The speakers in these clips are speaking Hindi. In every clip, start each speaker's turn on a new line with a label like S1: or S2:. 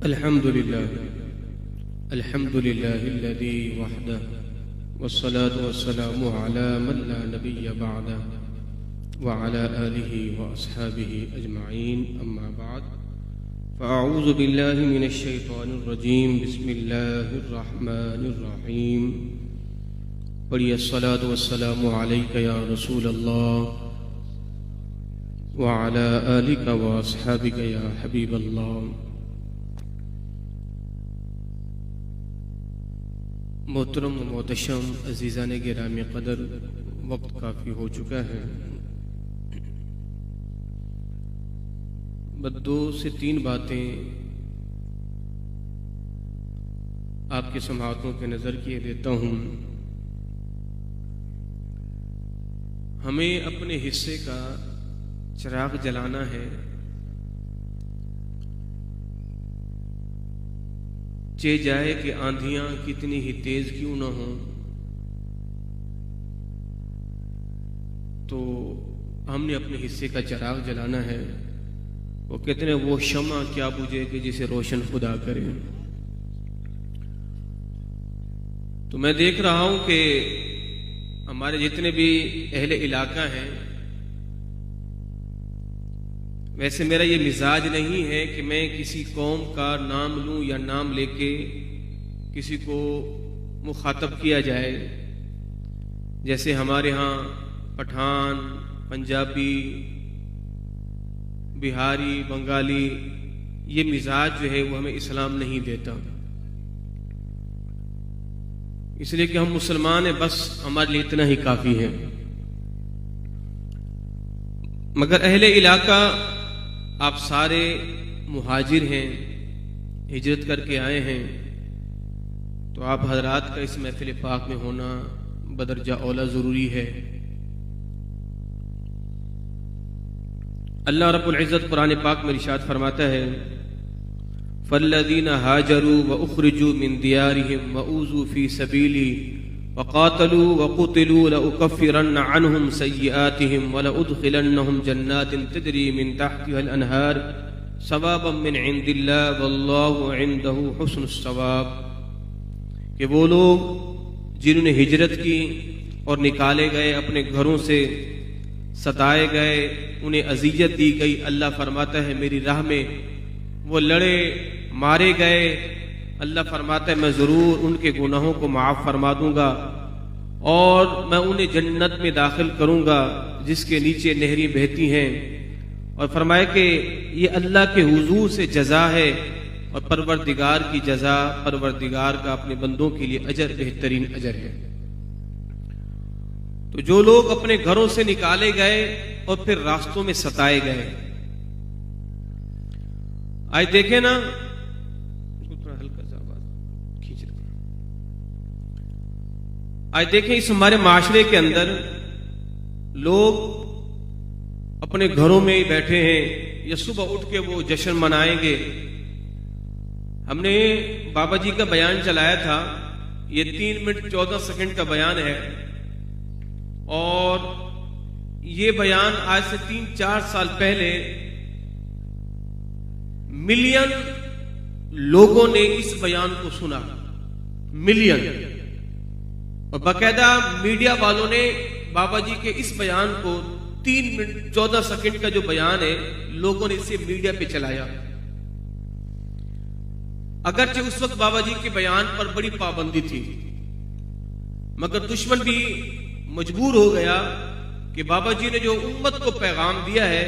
S1: अल्हम्दुलिल्लाहिल्लज़ी वहदह वस्सलातु वस्सलामु अला मन ला नबिय्य बअदह व अला आलिहि व अस्हाबिहि अजमईन अम्मा बाद फ़अऊज़ु बिल्लाहि मिनश शैतानिर रजीम बिस्मिल्लाहिर रहमानिर रहीम पढ़िए अस्सलातु वस्सलामु अलैका या रसूल अल्लाह व अला आलिका व अस्हाबिका या हबीब अल्लाह। मोहतरम व मोहतशम अज़ीज़ान गिरामी क़दर, वक्त काफ़ी हो चुका है। बस 2 से 3 बातें आपके समाअतों के नज़र किए देता हूँ। हमें अपने हिस्से का चिराग जलाना है, चे जाए कि आंधियां कितनी ही तेज क्यों न हो, तो हमने अपने हिस्से का चिराग जलाना है। वो कहते हैं वो शमा क्या बुझे कि जिसे रोशन खुदा करे। तो मैं देख रहा हूं कि हमारे जितने भी अहले इलाका हैं, वैसे मेरा ये मिजाज नहीं है कि मैं किसी कौम का नाम लूं या नाम लेके किसी को मुखातब किया जाए। जैसे हमारे यहाँ पठान, पंजाबी, बिहारी, बंगाली, ये मिजाज जो है वो हमें इस्लाम नहीं देता। इसलिए कि हम मुसलमान हैं, बस हमारे लिए इतना ही काफी है। मगर अहले इलाका आप सारे मुहाजिर हैं, हिजरत करके आए हैं, तो आप हजरात का इस महफिल पाक में होना बदरजा औला जरूरी है। अल्लाह रब्बुल इज़्ज़त कुरान पाक में इरशाद फरमाता है, फल्लज़ीना हाजरू व उखरिजू मिन दियारिहिम व ऊज़ू फी सबीली व क़ातलू व क़ुतिलू लउकफ़िरन्न अन्हुम सय्यिआतिहिम व लउदख़िलन्नहुम जन्नातिन तजरी मिन तहतिहल अनहार सवाबन मिन इंदिल्लाह वल्लाहु इंदहु हुस्नुस सवाब। कि वो लोग जिन्होंने हिजरत की और निकाले गए अपने घरों से, सताए गए, उन्हें अज़ियत दी गई, अल्लाह फरमाता है मेरी राह में वो लड़े, मारे गए, अल्लाह फरमाता है मैं जरूर उनके गुनाहों को माफ फरमा दूंगा और मैं उन्हें जन्नत में दाखिल करूंगा जिसके नीचे नहरें बहती हैं। और फरमाया कि ये अल्लाह के हुजूर से जजा है और परवरदिगार की जजा, परवरदिगार का अपने बंदों के लिए अजर बेहतरीन अजर है। तो जो लोग अपने घरों से निकाले गए और फिर रास्तों में सताए गए, आज देखे ना, हल्का सा आवाज खींच रहा, आज देखें इस हमारे माशरे के अंदर लोग अपने घरों में ही बैठे हैं या सुबह उठ के वो जश्न मनाएंगे। हमने बाबा जी का बयान चलाया था, ये 3 मिनट 14 सेकंड का बयान है और ये बयान आज से 3-4 साल पहले मिलियन लोगों ने इस बयान को सुना, मिलियन। और बाकायदा मीडिया वालों ने बाबा जी के इस बयान को 3 मिनट 14 सेकंड का जो बयान है, लोगों ने इसे मीडिया पे चलाया। अगरचे उस वक्त बाबा जी के बयान पर बड़ी पाबंदी थी, मगर दुश्मन भी मजबूर हो गया कि बाबा जी ने जो उम्मत को पैगाम दिया है,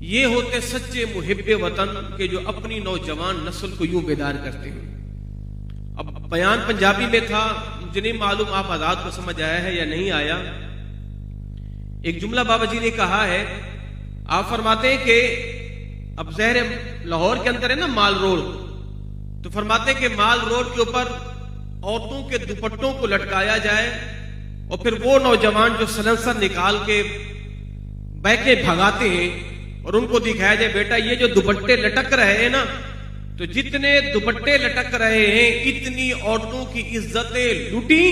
S1: ये होते सच्चे मुहिब्बे वतन के जो अपनी नौजवान नस्ल को यूं बेदार करते हैं। अब बयान पंजाबी में था, मुझे नहीं मालूम आप आजाद को समझ आया है या नहीं आया। एक जुमला बाबा जी ने कहा है, आप फरमाते हैं कि अब जहर लाहौर के अंदर है ना माल रोड, तो फरमाते हैं कि माल रोड के ऊपर औरतों के दुपट्टों को लटकाया जाए और फिर वो नौजवान जो सलेंसर निकाल के बैके भगाते हैं और उनको दिखाया जाए बेटा ये जो दुपट्टे लटक रहे हैं ना, तो जितने दुपट्टे लटक रहे हैं इतनी औरतों की इज्जतें लूटी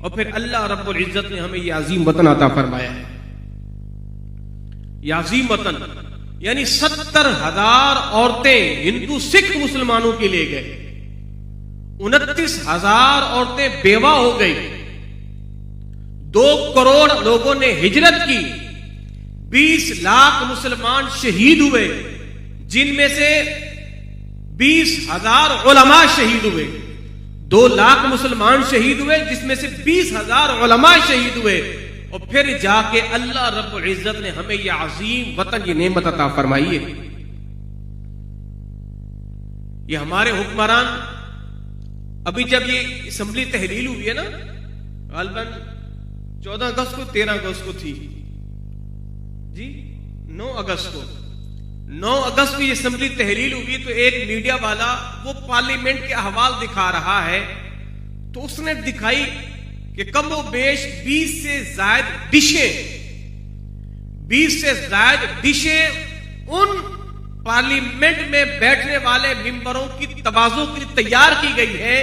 S1: और फिर अल्लाह रब्बुल इज्जत ने हमें ये अजीम वतन अता फरमाया है। ये अजीम वतन यानी 70 69,000 औरतें हिंदू सिख मुसलमानों के ले गए, 29,000 औरतें बेवा हो गई, 2 करोड़ लोगों ने हिजरत की, 20 लाख मुसलमान शहीद हुए, जिनमें से 20,000 उलमा शहीद हुए। 2 लाख मुसलमान शहीद हुए, जिसमें से 20,000 उलमा शहीद हुए। और फिर जाके अल्लाह रब्बुल इज्जत ने हमें यह अजीम वतन, ये नेमत अता फरमाई है। ये हमारे हुक्मरान, अभी जब ये असेंबली तहलील हुई है ना, गालबन 14 अगस्त को, 13 अगस्त को थी जी, 9 अगस्त को 9 अगस्त को ये असेंबली तहलील हुई, तो एक मीडिया वाला वो पार्लियामेंट के अहवाल दिखा रहा है, तो उसने दिखाई कि कम व बेश 20 से ज्यादा डिशें उन पार्लियामेंट में बैठने वाले मेंबरों की तवाज़ुन के लिए तैयार की गई है।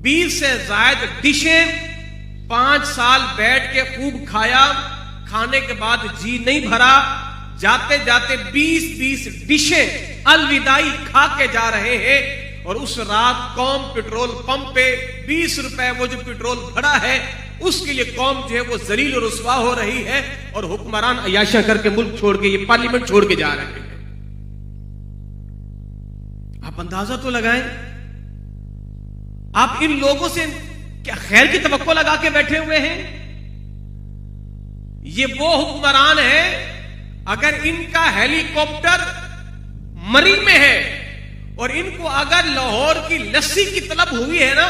S1: 20 से ज्यादा डिशें, 5 साल बैठ के खूब खाया, खाने के बाद जी नहीं भरा, जाते जाते 20 डिशें अलविदाई खा के जा रहे हैं। और उस रात कौम पेट्रोल पंप पे 20 रुपए वो जो पेट्रोल भरा है, उसके लिए कौम जो है वो जलील और रुस्वा हो रही है, और हुक्मरान अयाशा करके मुल्क छोड़ के, ये पार्लियामेंट छोड़ के जा रहे हैं। आप अंदाजा तो लगाएं, आप इन लोगों से क्या खैर की तवक्को लगा के बैठे हुए हैं? ये वो हुक्मरान है, अगर इनका हेलीकॉप्टर मरी में है और इनको अगर लाहौर की लस्सी की तलब हुई है ना,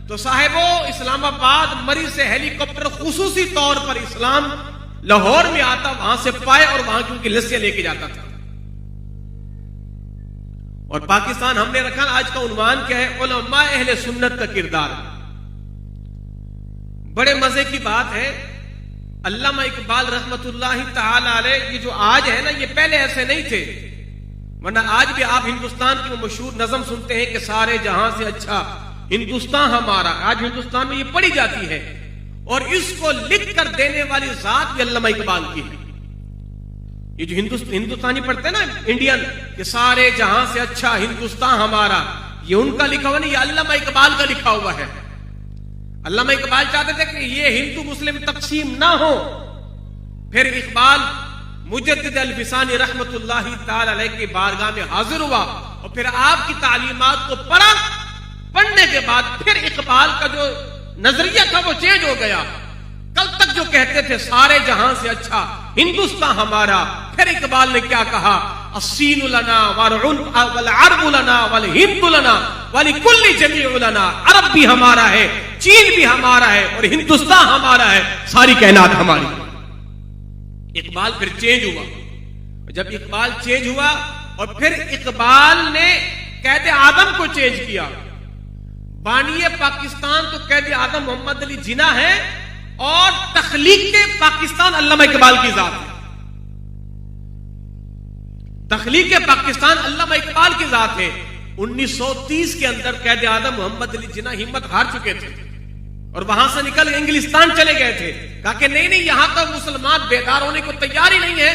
S1: तो साहिबो इस्लामाबाद मरी से हेलीकॉप्टर खुसूसी तौर पर इस्लाम लाहौर में आता, वहां से पाए और वहां की उनकी लस्सियां लेके जाता था। और पाकिस्तान हमने रखा, आज का उन्वान क्या है? उलमा अहले सुन्नत का किरदार। बड़े मजे की बात है, अल्लामा इकबाल रहमतुल्लाहि तआला अलैह, ये जो आज है ना, ये पहले ऐसे नहीं थे। वरना आज भी आप हिंदुस्तान की वो मशहूर नज़म सुनते हैं कि सारे जहां से अच्छा हिंदुस्तान हमारा, आज हिंदुस्तान में ये पढ़ी जाती है, और इसको लिख कर देने वाली जात भी अल्लामा इकबाल की है। ये जो हिंदुस्तानी पढ़ते हैं ना, इंडियन, कि सारे जहां से अच्छा हिंदुस्तान हमारा, ये उनका लिखा हुआ नहीं, ये अल्लामा इकबाल का लिखा हुआ है। अल्लामा इकबाल चाहते थे कि ये हिंदू मुस्लिम तकसीम ना हो। फिर इकबाल मुजद्दिद अल-फिसानी रहमतुल्लाहि ताला अलैह की बारगाह में हाजिर हुआ, और फिर आपकी तालीमात को पढ़ा। पढ़ने के बाद फिर इकबाल का जो नजरिया था वो चेंज हो गया। कल तक जो कहते थे सारे जहां से अच्छा हिंदुस्तान हमारा, फिर इकबाल ने क्या कहा? अस्सीनु लना वल अरबु लना वल हिंदु लना वल कुल्ली जमीउ लना। अरब भी हमारा है, चीन भी हमारा है, और हिंदुस्तान हमारा है, सारी कायनात हमारी। इकबाल फिर चेंज हुआ। जब इकबाल चेंज हुआ और फिर इकबाल ने कैद आदम को चेंज किया। बानिए पाकिस्तान तो कैद आदम मोहम्मद अली जिन्ना है, और तखलीक पाकिस्तान अल्लामा इकबाल की जात है। तखलीक पाकिस्तान अल्लामा इकबाल की जात है। 1930 के अंदर कैद आदम मोहम्मद अली जिन्ना हिम्मत हार चुके थे और वहां से निकल इंग्लिस्तान चले गए थे। कहा कि नहीं नहीं, यहां तक मुसलमान बेदार होने को तैयार ही नहीं है।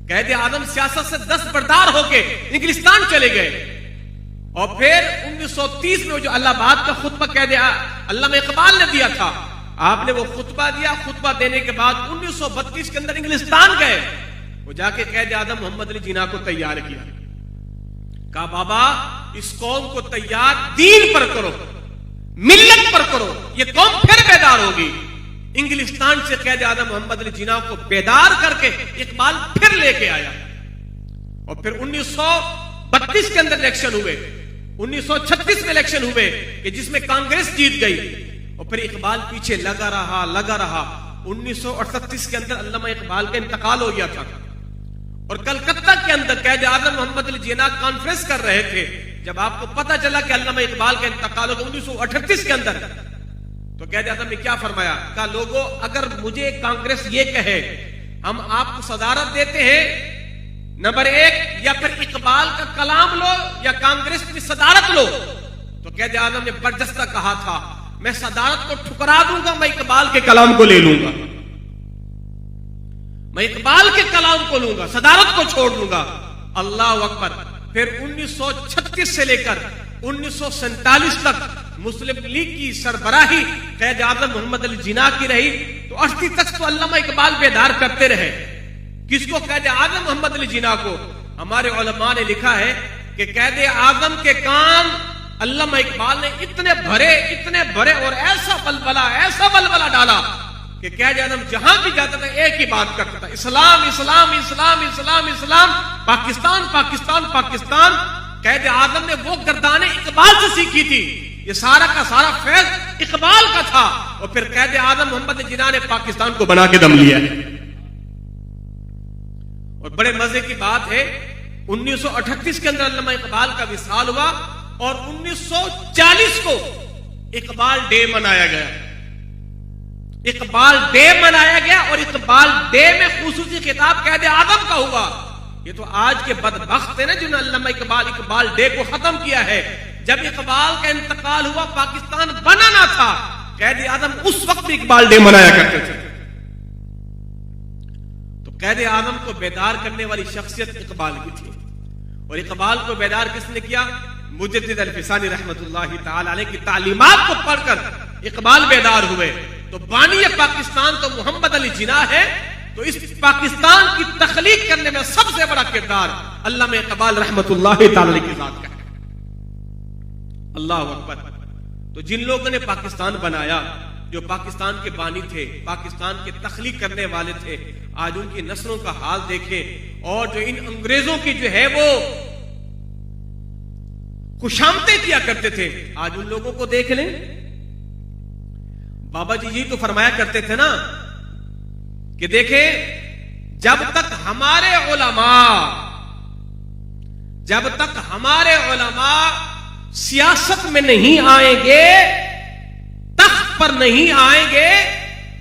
S1: कैद आदम सियासत से दस्तबरदार होके इंग्लिस्तान चले गए। और फिर 1930 में जो अल्लाहबाद का खुतबा कैद अल्लामा इकबाल ने दिया था, आपने वो खुतबा दिया। खुतबा देने के बाद 1932 के अंदर इंग्लिस्तान गए, वो जाके कैद आदम मोहम्मद अली जिन्ना को तैयार किया। कहा बाबा, इस कौम को तैयार दीन पर करो, मिल्लत पर करो, ये कौम फिर बेदार होगी। इंग्लिस्तान से कैद आदम मोहम्मद अली जिन्ना को बेदार करके इकबाल फिर लेके आया। और फिर 1932 के अंदर इलेक्शन हुए, 1936 में इलेक्शन हुए कि जिसमें कांग्रेस जीत गई। और फिर इकबाल पीछे लगा रहा। 1938 के अंदर अल्लामा इकबाल का इंतकाल हो गया था। और कलकत्ता के अंदर कैद आदम मोहम्मद अली जिन्ना कॉन्फ्रेंस कर रहे थे। जब आपको पता चला कि अल्लामा इकबाल का इंतकाल हो गया 1938 के अंदर, तो कैद आदम ने क्या फरमाया? कहा लोगों, अगर मुझे कांग्रेस ये कहे हम आपको सदारत देते हैं, नंबर 1, या फिर इकबाल का कलाम लो या कांग्रेस की सदारत लो, तो कैद आदम ने बर्जस्ता कहा था, मैं सदारत को ठुकरा दूंगा, मैं इकबाल के कलाम को ले लूंगा। मैं इकबाल के कलाम को लूंगा, सदारत को छोड़ लूंगा। अल्लाह अकबर। फिर 1936 से लेकर 1947 तक मुस्लिम लीग की सरबराही कैद आजम मोहम्मद अली जिन्ना की रही। तो 80 तक तो अल्लामा इकबाल बेदार करते रहे। किसको? कैद आजम मोहम्मद अली जिन्ना को। हमारे उलमा ने लिखा है कि कैद आजम के कान अल्लामा इकबाल ने इतने भरे और ऐसा बलबला डाला कि कैद आजम जहां भी जाता था एक ही बात करता था, इस्लाम इस्लाम इस्लाम इस्लाम इस्लाम, पाकिस्तान पाकिस्तान पाकिस्तान। कैद आजम ने वो गर्दाने इकबाल से सीखी थी। ये सारा का सारा फैज इकबाल का था। और फिर कैद आजम मोहम्मद जिन्ना ने पाकिस्तान को बना के दम लिया है। और बड़े मजे की बात है, 1938 के अंदर अल्लामा इकबाल का विसाल हुआ और 1940 को इकबाल डे मनाया गया। इकबाल डे मनाया गया और इकबाल डे में खुसूसी खिताब कैद आजम का हुआ। ये तो आज के बदबख्त है ना जिन्होंने अल्लामा इकबाल डे को खत्म किया है। जब इकबाल का इंतकाल हुआ पाकिस्तान बना ना था, कैद आजम उस वक्त इकबाल डे मनाया करते थे। तो कैद आजम को बेदार करने वाली शख्सियत इकबाल की थी। और इकबाल को बेदार किसने किया? मुजद्दिद अल-फिसानी रहमतुल्लाहि ताला अलैह की तालीमात को पढ़कर इकबाल बेदार हुए। तो बानी पाकिस्तान तो मोहम्मद अली जिन्ना है। तो इस पाकिस्तान की तख्लीक करने में सबसे बड़ा किरदार अल्लामा इकबाल रहमतुल्लाहि ताला अलैह की जात का है। अल्लाह अकबर। तो जिन लोगों ने पाकिस्तान बनाया, जो पाकिस्तान के बानी थे, पाकिस्तान के तख्लीक करने वाले थे, आज उनकी नस्लों का हाल देखें। और जो इन अंग्रेजों की जो है वो खुशामते किया करते थे, आज उन लोगों को देख लें। बाबा जी तो फरमाया करते थे ना कि देखें, जब तक हमारे उलमा सियासत में नहीं आएंगे, तख्त पर नहीं आएंगे,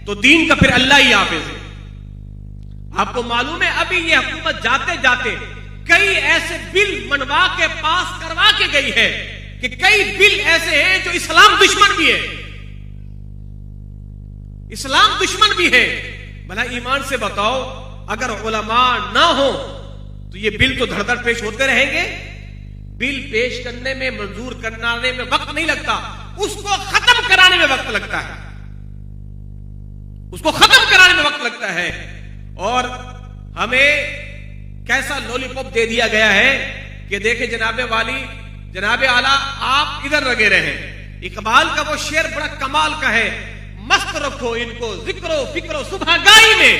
S1: तो दीन का फिर अल्लाह ही हाफिज है। आपको मालूम है अभी ये हुकूमत जाते जाते कई ऐसे बिल मनवा के पास करवा के गई है कि कई बिल ऐसे हैं जो इस्लाम दुश्मन भी है, इस्लाम दुश्मन भी है। भला ईमान से बताओ, अगर उलमा ना हो तो ये बिल तो धड़ धड़ पेश होते रहेंगे। बिल पेश करने में, मंजूर कराने में वक्त नहीं लगता, उसको खत्म कराने में वक्त लगता है, उसको खत्म कराने में वक्त लगता है। और हमें कैसा लॉलीपॉप दे दिया गया है कि देखे जनाबे वाली, जनाबे आला, आप इधर लगे रहे। इकबाल का वो शेर बड़ा कमाल का है, मस्त रखो इनको जिक्रो फिक्रो सुबहगाई में।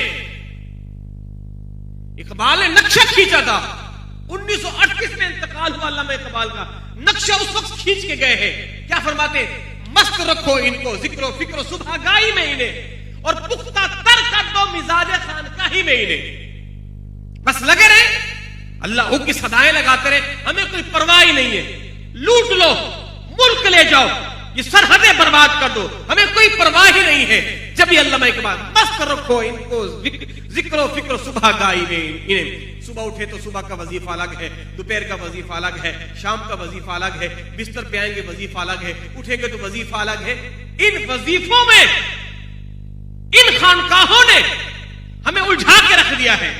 S1: इकबाल ने नक्शा खींचा था, 1938 में इंतकाल हुआ अल्लामा इकबाल का। नक्शा उस वक्त खींच के गए हैं। क्या फरमाते? मस्त रखो इनको जिक्रो फिक्रो सुबहगाई में इन्हें, और पुख्ता तर कर दो मिजाज खानकाही में इन्हें। बस लगे रहे, अल्लाह की सदाएं लगाते रहे, हमें कोई परवाह ही नहीं है। लूट लो, मुल्क ले जाओ, ये सरहदें बर्बाद कर दो, हमें कोई परवाह ही नहीं है। जब ये अल्लामा इकबाल मस्त रखो इनको जिक्रो फिक्रो सुबहगाई में इन्हें। सुबह उठे तो सुबह का वजीफा अलग है, दोपहर का वजीफा अलग है, शाम का वजीफा अलग है, बिस्तर पे आएंगे वजीफा अलग है, उठेंगे तो वजीफा अलग है। इन वजीफों में इन खानकाहों ने हमें उलझा के रख दिया है।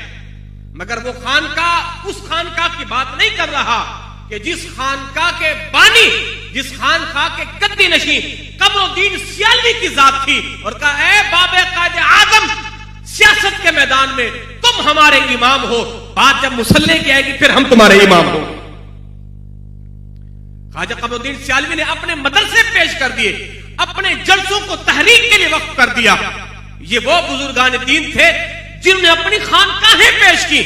S1: मगर वो खानकाह उस खानकाह की बात नहीं कर रहा कि जिस खानकाह के बानी, जिस खानकाह के गद्दी नशीं कमरुद्दीन सियालवी की जात थी, और कहा ऐ बाबे कायदे आजम, सियासत के मैदान में तुम हमारे इमाम हो, बात जब मुसल्ले की आएगी फिर हम तुम्हारे इमाम हो। ख्वाजा कमरुद्दीन सियालवी ने अपने मदरसे पेश कर दिए, अपने जलसों को तहरीक के लिए वक्फ कर दिया। ये वो बुजुर्गान दीन थे जिन्होंने अपनी खानकाहें पेश की,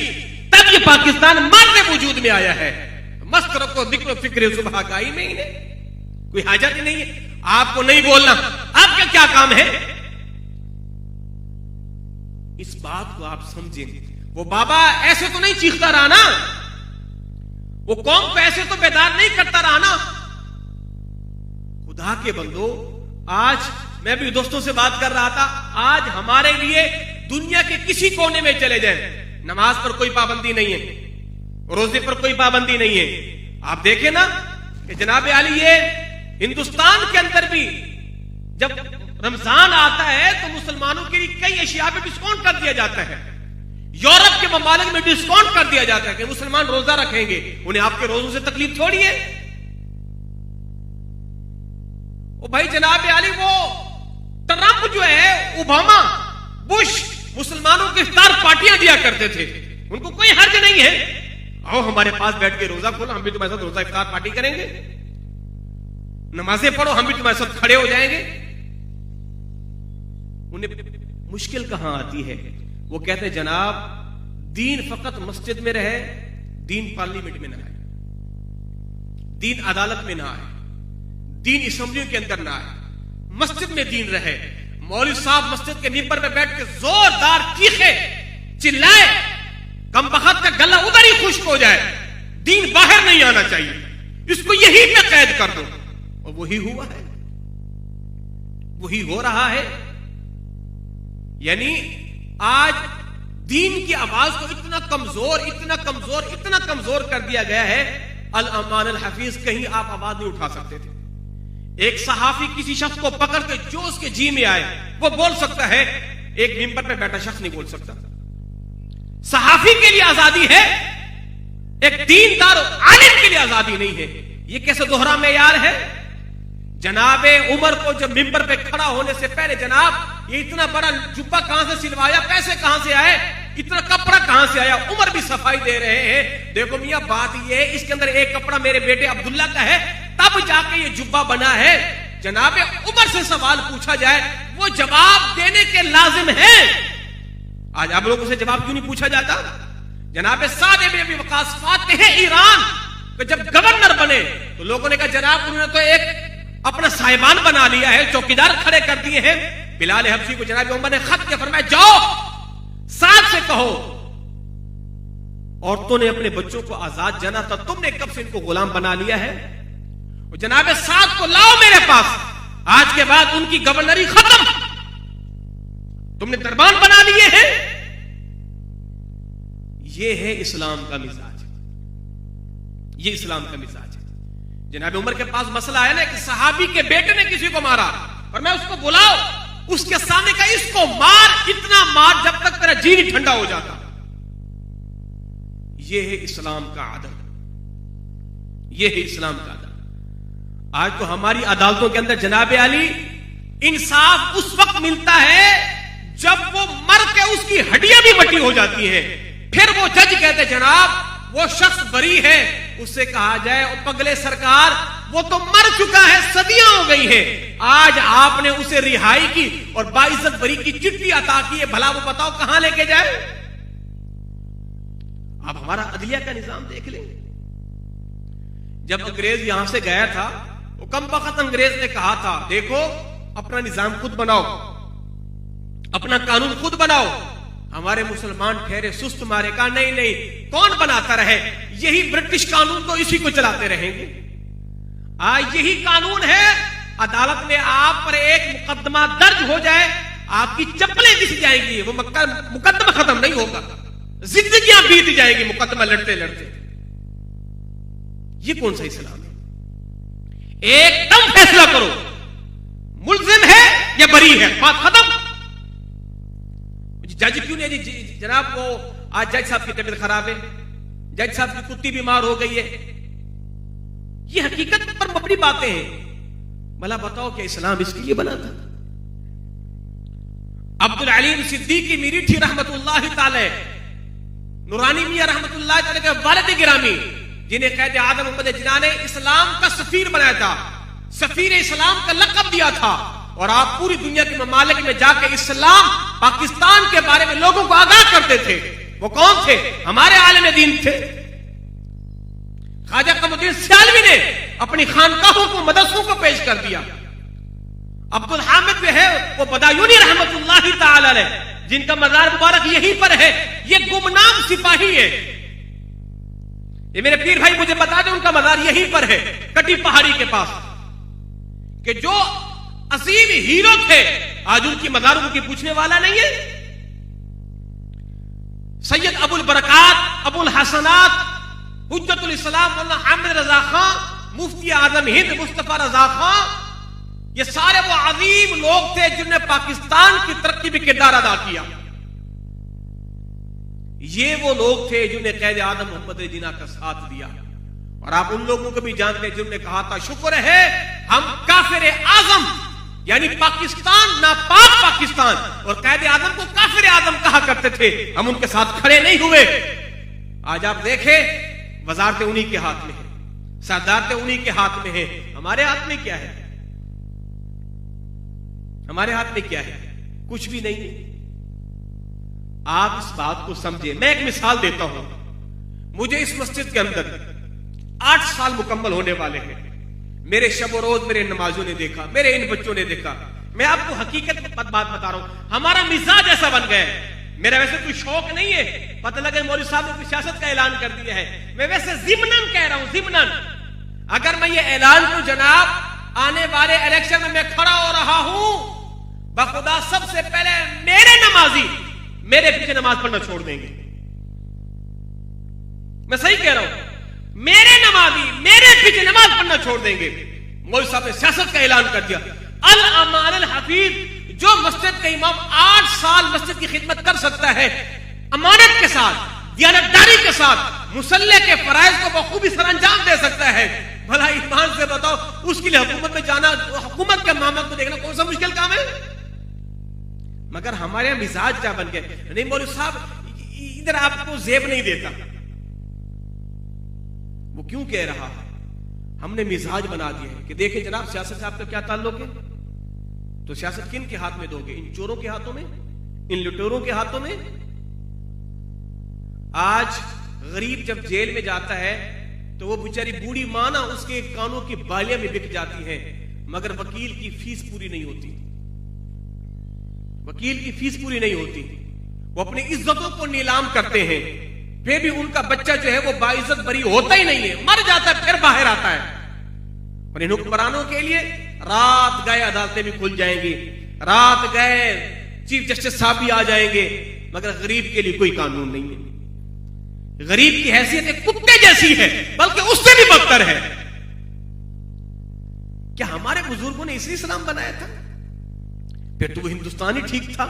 S1: तब ये पाकिस्तान मारने वजूद में आया है। मस्त रखो दिक्र फिक्र सुबहगाई में इन्हें, कोई हाजत ही नहीं है आपको नहीं बोलना, आपका क्या काम है। इस बात को आप समझेंगे। वो बाबा ऐसे तो नहीं चीखता रहा ना, वो कौम को ऐसे तो बेदार नहीं करता रहा ना। खुदा के बंदो, आज मैं भी दोस्तों से बात कर रहा था, आज हमारे लिए दुनिया के किसी कोने में चले जाए, नमाज पर कोई पाबंदी नहीं है, रोजे पर कोई पाबंदी नहीं है। आप देखें ना कि जनाबे आली ये हिंदुस्तान के अंदर भी जब रमजान आता है तो मुसलमानों के लिए कई अशिया पे डिस्काउंट कर दिया जाता है। यूरोप के ममालिक में डिस्काउंट कर दिया जाता है कि मुसलमान रोजा रखेंगे, उन्हें आपके रोजों से तकलीफ थोड़ी है। ओ भाई जनाब आली, वो ट्रंप जो है, ओबामा, बुश मुसलमानों की इफ्तार पार्टियां दिया करते थे, उनको कोई हर्ज नहीं है, आओ हमारे पास बैठ के रोजा खोलो, हम भी तुम्हारे साथ रोजा इफ्तार पार्टी करेंगे, नमाजें पढ़ो, हम भी तुम्हारे साथ खड़े हो जाएंगे। उन्हें मुश्किल कहां आती है, वो कहते हैं जनाब दीन फकत मस्जिद में रहे, दीन पार्लियामेंट में ना आए, दीन अदालत में ना आए, दीन असेंबलियों के अंदर ना आए, मस्जिद में दीन रहे। मौलवी साहब मस्जिद के मिंबर पे बैठ के जोरदार चीखे चिल्लाए, कम बखत का गला उधर ही खुश्क हो जाए, दीन बाहर नहीं आना चाहिए, इसको यही पे कैद कर दो। और वही हुआ है, वही हो रहा है। यानी आज दीन की आवाज को इतना कमजोर, इतना कमजोर, इतना कमजोर कर दिया गया है, अल अमान अल हफीज कहीं आप आवाज नहीं उठा सकते थे। एक सहाफी किसी शख्स को पकड़ के जो उसके जी में आए वो बोल सकता है, एक मिंबर पे बैठा शख्स नहीं बोल सकता। सहाफी के लिए आजादी है, एक दीनदार आलिम के लिए आजादी नहीं है। ये कैसे दोहरा मेयार है। जनाबे उमर को जब मिंबर पे खड़ा होने से पहले, जनाब ये इतना बड़ा जुब्बा कहां से सिलवाया, पैसे कहां से आए, इतना कपड़ा कहां से आया, उमर भी सफाई दे रहे हैं, देखो मियां बात ये है, इसके अंदर एक कपड़ा मेरे बेटे अब्दुल्ला का है, तब जाके ये जुब्बा बना है। जनाबे उमर से सवाल पूछा जाए, वो जवाब देने के लाजिम है। आज आप लोगों से जवाब क्यों नहीं पूछा जाता। जनाबे साद इब्न अबी वक्कास फातिह ईरान तो जब गवर्नर बने तो लोगों ने कहा जनाब उन्होंने तो एक अपना साहिबान बना लिया है, चौकीदार खड़े कर दिए हैं। बिलाल हबशी को जनाब उमर ने खत के फरमाया, जाओ साथ से कहो औरतों ने अपने बच्चों को आजाद जाना था, तुमने कब से इनको गुलाम बना लिया है। जनाबे साथ को लाओ मेरे पास, आज के बाद उनकी गवर्नरी खत्म, तुमने दरबान बना लिए हैं। यह है इस्लाम का मिजाज, ये इस्लाम का मिजाज है। जनाब उमर के पास मसला है ना कि सहाबी के बेटे ने किसी को मारा, और मैं उसको बुलाओ, उसके सामने का इसको मार, इतना मार जब तक तेरा जी नहीं ठंडा हो जाता। यह है इस्लाम का आदत, यह है इस्लाम का आदत। आज तो हमारी अदालतों के अंदर जनाब आली इंसाफ उस वक्त मिलता है जब वो मर के उसकी हड्डियां भी मट्टी हो जाती है, फिर वो जज कहते जनाब वो शख्स बरी है। उससे कहा जाए ओ पगले सरकार, वो तो मर चुका है, सदियां हो गई है, आज आपने उसे रिहाई की और बाइज्जत बरी की चिट्ठी अता की है, भला वो बताओ कहां लेके जाए। अब हमारा अदलिया का निजाम देख लें। जब अंग्रेज यहां से गया था, वो कम वक्त अंग्रेज ने कहा था देखो अपना निजाम खुद बनाओ, अपना कानून खुद बनाओ। हमारे मुसलमान ठहरे सुस्त मारे, कहा नहीं नहीं, कौन बनाता रहे, यही ब्रिटिश कानून तो इसी को चलाते रहेंगे। आज यही कानून है, अदालत में आप पर एक मुकदमा दर्ज हो जाए, आपकी चप्पलें दिख जाएंगी, वो मुकदमा खत्म नहीं होगा, जिंदगियां बीत जाएगी मुकदमा लड़ते लड़ते। ये कौन सा इस्लाम है। एकदम फैसला करो, मुल्जिम है या बरी है, बात खत्म। जज क्यों नहीं जी, जनाब वो आज जज साहब की तबीयत खराब है, जज साहब की कुत्ती बीमार हो गई है, ये हकीकत पर मबनी बातें हैं। भला बताओ क्या इस्लाम इसके लिए बना था। अब्दुल अलीम सिद्दीकी मीरीठी रहमतुल्लाह ताला, नूरानी मियां रहमतुल्लाह ताला के वालिद गिरामी, जिन्हें कैद आदम मोहम्मद जिन्ना ने इस्लाम का सफीर बनाया था, सफीर इस्लाम का लक़ब दिया था, और आप पूरी दुनिया के ममालिक में जाकर इस्लाम पाकिस्तान के बारे में लोगों को आगाह करते थे। वो कौन थे, हमारे आलिम दीन थे। ख्वाजा कमरुद्दीन सियालवी ने अपनी खानकाहों को, मदरसों को पेश कर दिया। अब्दुल हामिद जो है वो बदायूनी रहमतुल्लाह ताला अलैह, जिनका मज़ार मुबारक यहीं पर है, ये गुमनाम सिपाही है। ये मेरे पीर भाई मुझे बता दें, उनका मज़ार यहीं पर है, कटी पहाड़ी के पास, कि जो अजीम हीरो थे आज उनकी मज़ार उनकी पूछने वाला नहीं है। सैयद अबुल बरकात, अबुल हसनात, हुज्जतुल इस्लाम मौलाना हामिद रजा खां, मुफ्ती आजम हिंद मुस्तफा रजा खां, ये सारे वो अजीम लोग थे जिन्होंने पाकिस्तान की तरक्की में किरदार अदा किया। ये वो लोग थे जिन्हें कैद आदम मोहम्मद जिना का साथ दिया। और आप उन लोगों को भी जानते हैं जिन्होंने कहा था शुक्र है हम काफिर आजम यानी पाकिस्तान नापाक पाकिस्तान और कैद आदम को काफिर आदम कहा करते थे, हम उनके साथ खड़े नहीं हुए। आज आप देखें वजारतें उन्हीं के हाथ में है, सदारतें उन्हीं के हाथ में है। हमारे हाथ में क्या है? हमारे हाथ में क्या है? कुछ भी नहीं है। आप इस बात को समझे। मैं एक मिसाल देता हूं। मुझे इस मस्जिद के अंदर 8 साल मुकम्मल होने वाले हैं। मेरे शब रोज मेरे नमाजों ने देखा, मेरे इन बच्चों ने देखा। मैं आपको हकीकत बात बता रहा हूं। हमारा मिजाज ऐसा बन गया है। मेरा वैसे कोई शौक नहीं है, पता लगे मौलवी साहब ने कोई सियासत का ऐलान कर दिया है। मैं वैसे जिम्नन कह रहा हूं, जिम्नन। अगर मैं ये ऐलान करूं जनाब आने वाले इलेक्शन में मैं खड़ा हो रहा हूं, बखुदा सबसे पहले मेरे नमाजी मेरे पीछे नमाज पढ़ना छोड़ देंगे। मैं सही कह रहा हूं। मेरे नमाजी मेरे पीछे नमाज पढ़ना छोड़ देंगे। मौलवी साहब ने सियासत का ऐलान कर दिया। अल अमान अल हफीज, जो मस्जिद का इमाम 8 साल मस्जिद की खिदमत कर सकता है, अमानत के साथ, दियानतदारी के साथ, मुसल्ले के फराइज को बखूबी सरअंजाम दे सकता है, भला ईमान से बताओ उसके लिए हुकूमत में जाना, हुकूमत के मामला को देखना कौन सा मुश्किल काम है? मगर हमारे यहां मिजाज क्या बन गए, नहीं मौलवी साहब इधर आपको जेब नहीं देता। वो क्यों कह रहा है? हमने मिजाज बना दिया है कि देखें जनाब सियासत से आपका क्या ताल्लुक है, तो सियासत किन के हाथ में दोगे? इन चोरों के हाथों में, इन लुटेरों के हाथों में। आज गरीब जब जेल में जाता है तो वो बेचारी बूढ़ी मां ना उसके कानों की बालियां में बिक जाती हैं, मगर वकील की फीस पूरी नहीं होती। वकील की फीस पूरी नहीं होती। वो अपनी इज्जतों को नीलाम करते हैं, फिर भी उनका बच्चा जो है वो बाइज्जत बरी होता ही नहीं है, मर जाता है, फिर बाहर आता है। और इन हुक्मरानों के लिए रात गए अदालतें भी खुल जाएंगी, रात गए चीफ जस्टिस साहब भी आ जाएंगे, मगर गरीब के लिए कोई कानून नहीं है। गरीब की हैसियत एक कुत्ते जैसी है, बल्कि उससे भी बदतर है। क्या हमारे बुजुर्गों ने इसलिए इस्लाम बनाया था? फिर तो वो हिंदुस्तानी ठीक था।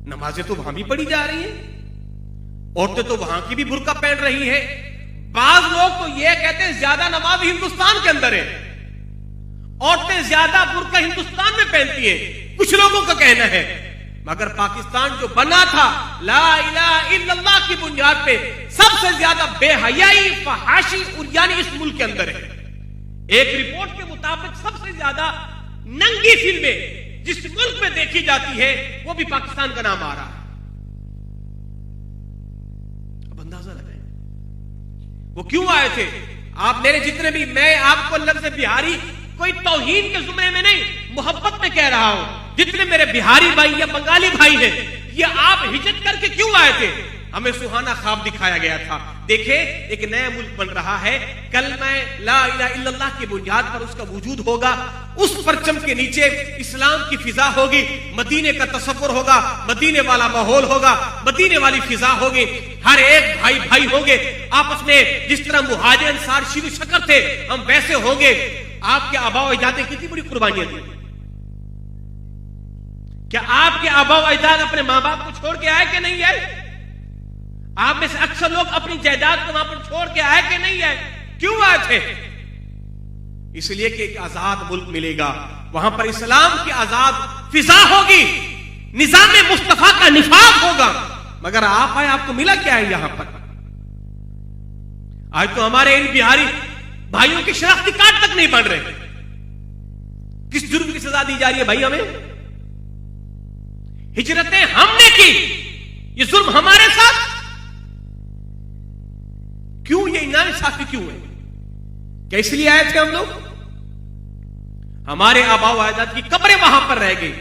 S1: नमाजें तो वहां भी पढ़ी जा रही हैं, औरतें तो वहां की भी बुर्का पहन रही है। बाज लोग तो ये कहते हैं ज्यादा नमाज हिंदुस्तान के अंदर है, औरतें ज्यादा बुर्का हिंदुस्तान में पहनती हैं, कुछ लोगों का कहना है। मगर पाकिस्तान जो बना था ला इलाहा इल्लल्लाह की बुनियाद पे, सबसे ज्यादा बेहयाई फहाशी उर्यानी इस मुल्क के अंदर है। एक रिपोर्ट के मुताबिक सबसे ज्यादा नंगी फिल्में जिस मुल्क में देखी जाती है वो भी पाकिस्तान का नाम आ रहा है। अब अंदाजा लगाएं वो क्यों आए थे। आप मेरे जितने भी, मैं आपको लफ्ज़ बिहारी कोई तौहीन के जुमरे में नहीं, मोहब्बत में कह रहा हूं। जितने मेरे बिहारी भाई या बंगाली भाई हैं, ये आप हिजरत करके क्यों आए थे? हमें सुहाना ख्वाब दिखाया गया था। देखे एक नया मुल्क बन रहा है, कलमा ला इलाहा इल्लल्लाह की बुनियाद पर उसका वजूद होगा। उस परचम के नीचे इस्लाम की फिजा होगी, मदीने का तसव्वुर होगा, मदीने वाला माहौल होगा, मदीने वाली फिजा होगी। हर एक भाई भाई होंगे आपस में। जिस तरह मुहाजिर अंसार शीर शकर थे, हम वैसे होंगे। आपके आबा व अजदाद ने कितनी बड़ी कुर्बानियां दी। क्या आपके आबा व अजदाद अपने मां बाप को छोड़ के आए कि नहीं आए? आप में से अक्सर लोग अपनी जायदाद को वहां पर छोड़ के आए कि नहीं आए? क्यों आए थे? इसलिए कि एक आजाद मुल्क मिलेगा, वहां पर इस्लाम की आजाद फिजा होगी, निजाम मुस्तफा का निफाज होगा। मगर आप आए, आपको मिला क्या है यहां पर? आज तो हमारे इन बिहारी भाइयों के शनाख्ती कार्ड तक नहीं बन रहे। किस जुर्म की सजा दी जा रही है भाई हमें? हिजरतें हमने की, ये जुर्म हमारे साथ क्यों? ये नाइंसाफी क्यों है? क्या इसलिए आए थे हम लोग? हमारे आबा व अजदाद की कब्रें वहां पर रह गई।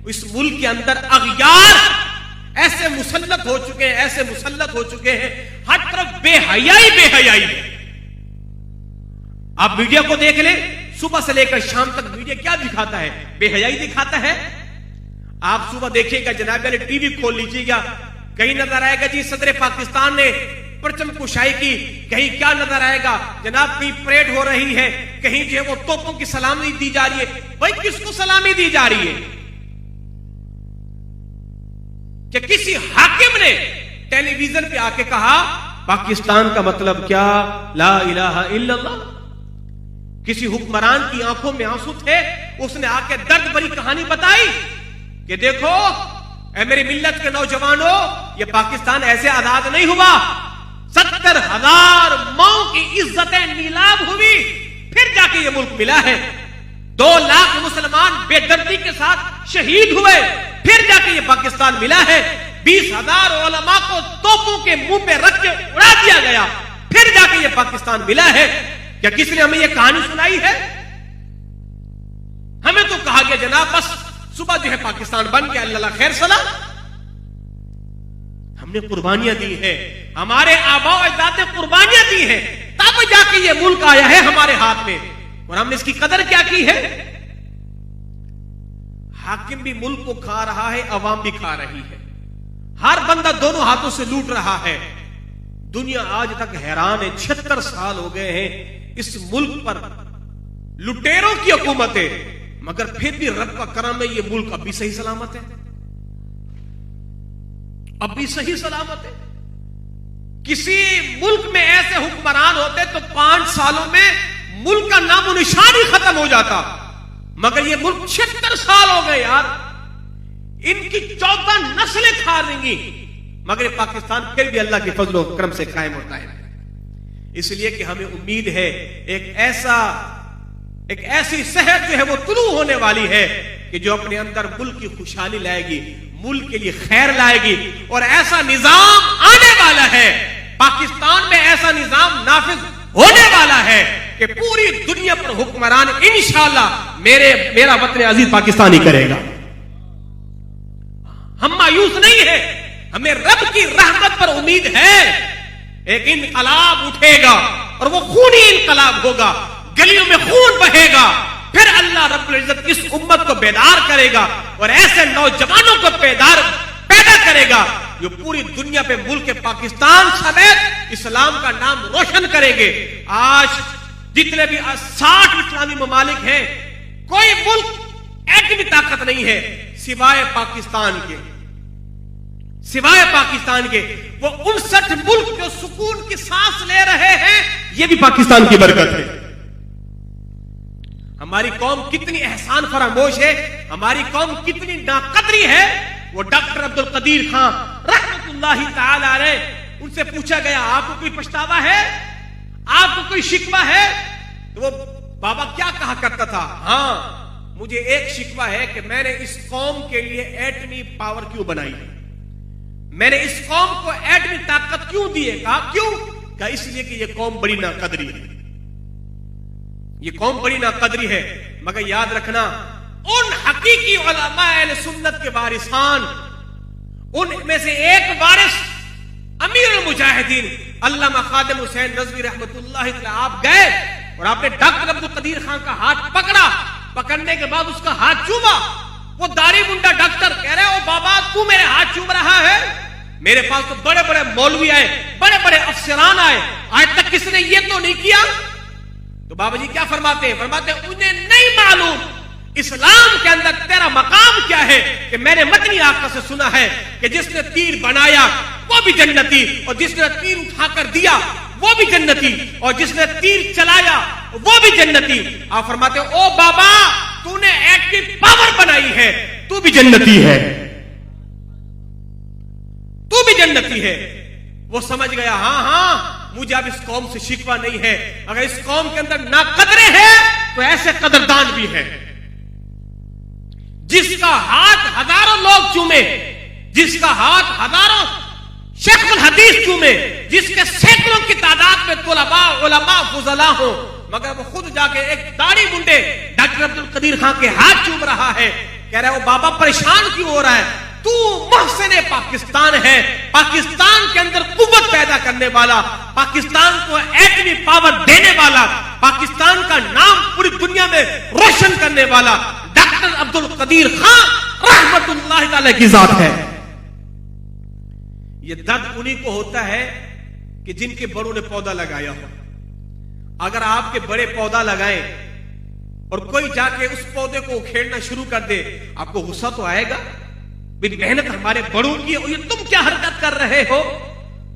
S1: इस मुल्क के अंदर अगयार ऐसे मुसल्लत हो चुके हैं, ऐसे मुसल्लत हो चुके हैं, हर तरफ बेहयाई बेहयाई है। आप मीडिया को देख ले, सुबह से लेकर शाम तक मीडिया क्या दिखाता है? बेहयाई दिखाता है। आप सुबह देखिएगा जनाब वाले टीवी खोल लीजिएगा, कहीं नजर आएगा जी सदर पाकिस्तान ने परचम कुशाई की, कहीं क्या नजर आएगा जनाब, कहीं परेड हो रही है, कहीं जो है वो तोपों की सलामी दी जा रही है। भाई किसको सलामी दी जा रही है? क्या किसी हाकिम ने टेलीविजन पे आके कहा पाकिस्तान का मतलब क्या, ला इलाहा इल्लल्लाह। किसी हुक्मरान की आंखों में आंसू थे, उसने आके दर्द भरी कहानी बताई कि देखो ऐ मेरी मिल्लत के नौजवानों, ये पाकिस्तान ऐसे आजाद नहीं हुआ। 70,000 माओ की इज्जतें नीलाम हुई, फिर जाके ये मुल्क मिला है। 2 लाख मुसलमान बेदर्दी के साथ शहीद हुए, फिर जाके ये पाकिस्तान मिला है। 20,000 उलमा को तोपों के मुंह पे रख के उड़ा दिया गया, फिर जाके ये पाकिस्तान मिला है। क्या किसने हमें ये कहानी सुनाई है? हमें तो कहा गया जनाब बस सुबह जो है पाकिस्तान बन गया, अल्लाह खैर सलाम। हमने कुर्बानियां दी है, हमारे आबाओ अजदाद ने कुर्बानियां दी है, तब जाके ये मुल्क आया है हमारे हाथ में, और हमने इसकी कदर क्या की है? हाकिम भी मुल्क को खा रहा है, अवाम भी खा रही है, हर बंदा दोनों हाथों से लूट रहा है। दुनिया आज तक हैरान है, 76 साल हो गए हैं इस मुल्क पर लुटेरों की हुकूमत है, मगर फिर भी रब का करम है, ये मुल्क अब भी सही सलामत है, अब भी सही सलामत है। किसी मुल्क में ऐसे हुक्मरान होते तो 5 सालों में मुल्क का नामो निशान ही खत्म हो जाता, मगर ये मुल्क 76 साल हो गए यार, इनकी 14 नस्लें खा रही, मगर ये पाकिस्तान फिर भी अल्लाह के फजलो करम से कायम होता है। इसलिए कि हमें उम्मीद है एक ऐसी सेहत जो है वो तुलू होने वाली है कि जो अपने अंदर मुल्क की खुशहाली लाएगी, मुल्क के लिए खैर लाएगी, और ऐसा निजाम आने वाला है, पाकिस्तान में ऐसा निजाम नाफिज होने वाला है कि पूरी दुनिया पर हुक्मरान इंशाअल्लाह मेरा वतन अजीज पाकिस्तान ही करेगा। हम मायूस नहीं है, हमें रब की रहमत पर उम्मीद है। एक इनकलाब उठेगा और वो खूनी इनकलाब होगा, गलियों में खून बहेगा, फिर अल्लाह रब्बुल इज्जत इस उम्मत को बेदार करेगा और ऐसे नौजवानों को पैदा करेगा जो पूरी दुनिया पे मुल्क पाकिस्तान समेत इस्लाम का नाम रोशन करेंगे। आज जितने भी 60 इस्लामी ममालिक हैं, कोई मुल्क एटमी ताकत नहीं है सिवाय पाकिस्तान के, सिवाय पाकिस्तान के। वो 59 मुल्क जो सुकून की सांस ले रहे हैं, ये भी पाकिस्तान की बरकत है। हमारी कौम कितनी एहसान फरामोश है, हमारी कौम कितनी नाकदरी है। वो डॉक्टर अब्दुल कदीर खान रहमतुल्लाहि ताला अलैह, उनसे पूछा गया आपको कोई पछतावा है, आपको कोई शिकवा है? तो वो बाबा क्या कहा करता था, हाँ मुझे एक शिकवा है कि मैंने इस कौम के लिए एटमी पावर क्यों बनाई, मैंने इस कौम को एटमी ताकत क्यों दी है? कहा क्यों? कहा इसलिए कि ये कौम बड़ी नाकदरी है, ये कौम बड़ी नाकदरी है। मगर याद रखना, उन हकीकी उलमा अहले सुन्नत के वारिसान, उनमें से एक वारिस अमीरुल मुजाहिदीन अल्लामा खादिम हुसैन नज़वी रहमतुल्लाहि अलैह, आप गए और आपने डॉक्टर अब्दुल कदीर खान का हाथ पकड़ा, पकड़ने के बाद उसका हाथ चूमा। वो दाढ़ी मुंडा डॉक्टर कह रहे हो बाबा तू मेरे हाथ चूम रहा है? मेरे पास तो बड़े बड़े मौलवी आए, बड़े बड़े अफसरान आए, आज तक किसने ये तो नहीं किया। तो बाबा जी क्या फरमाते हैं? फरमाते हैं उन्हें नहीं मालूम इस्लाम के अंदर तेरा मकाम क्या है, कि मैंने मदनी आका से सुना है कि जिसने तीर बनाया वो भी जन्नती, और जिसने तीर उठाकर दिया वो भी जन्नती, और जिसने तीर चलाया वो भी जन्नती। आप फरमाते हो ओ बाबा तूने एटमी पावर बनाई है, तू भी जन्नती है, तू भी जन्नती है। वो समझ गया हाँ हाँ मुझे अब इस कौम से शिकवा नहीं है। अगर इस कौम के अंदर नाकदरे हैं तो ऐसे कदरदान भी है, जिसका हाथ हजारों लोग चूमे, जिसका हाथ हजारों शेखुल हदीस चूमे, जिसके सैकड़ों की तादाद में तुलबा उलमा फुजला हो, मगर वो खुद जाके एक दाढ़ी मुंडे डॉक्टर अब्दुल कदीर खान के हाथ चूम रहा है। कह रहा है वो बाबा परेशान क्यों हो रहा है? तू मुहसिन पाकिस्तान है, पाकिस्तान के अंदर कुव्वत पैदा करने वाला, पाकिस्तान को एटमी पावर देने वाला, पाकिस्तान का नाम पूरी दुनिया में रोशन करने वाला डॉक्टर अब्दुल कदीर खान रहमतुल्लाहि अलैह की जात है। ये दर्द उन्हीं को होता है कि जिनके बड़ों ने पौधा लगाया हो। अगर आपके बड़े पौधा लगाएं और कोई जाके उस पौधे को उखेड़ना शुरू कर दे, आपको गुस्सा तो आएगा, मेरी मेहनत हमारे बड़ों की है और ये तुम क्या हरकत कर रहे हो।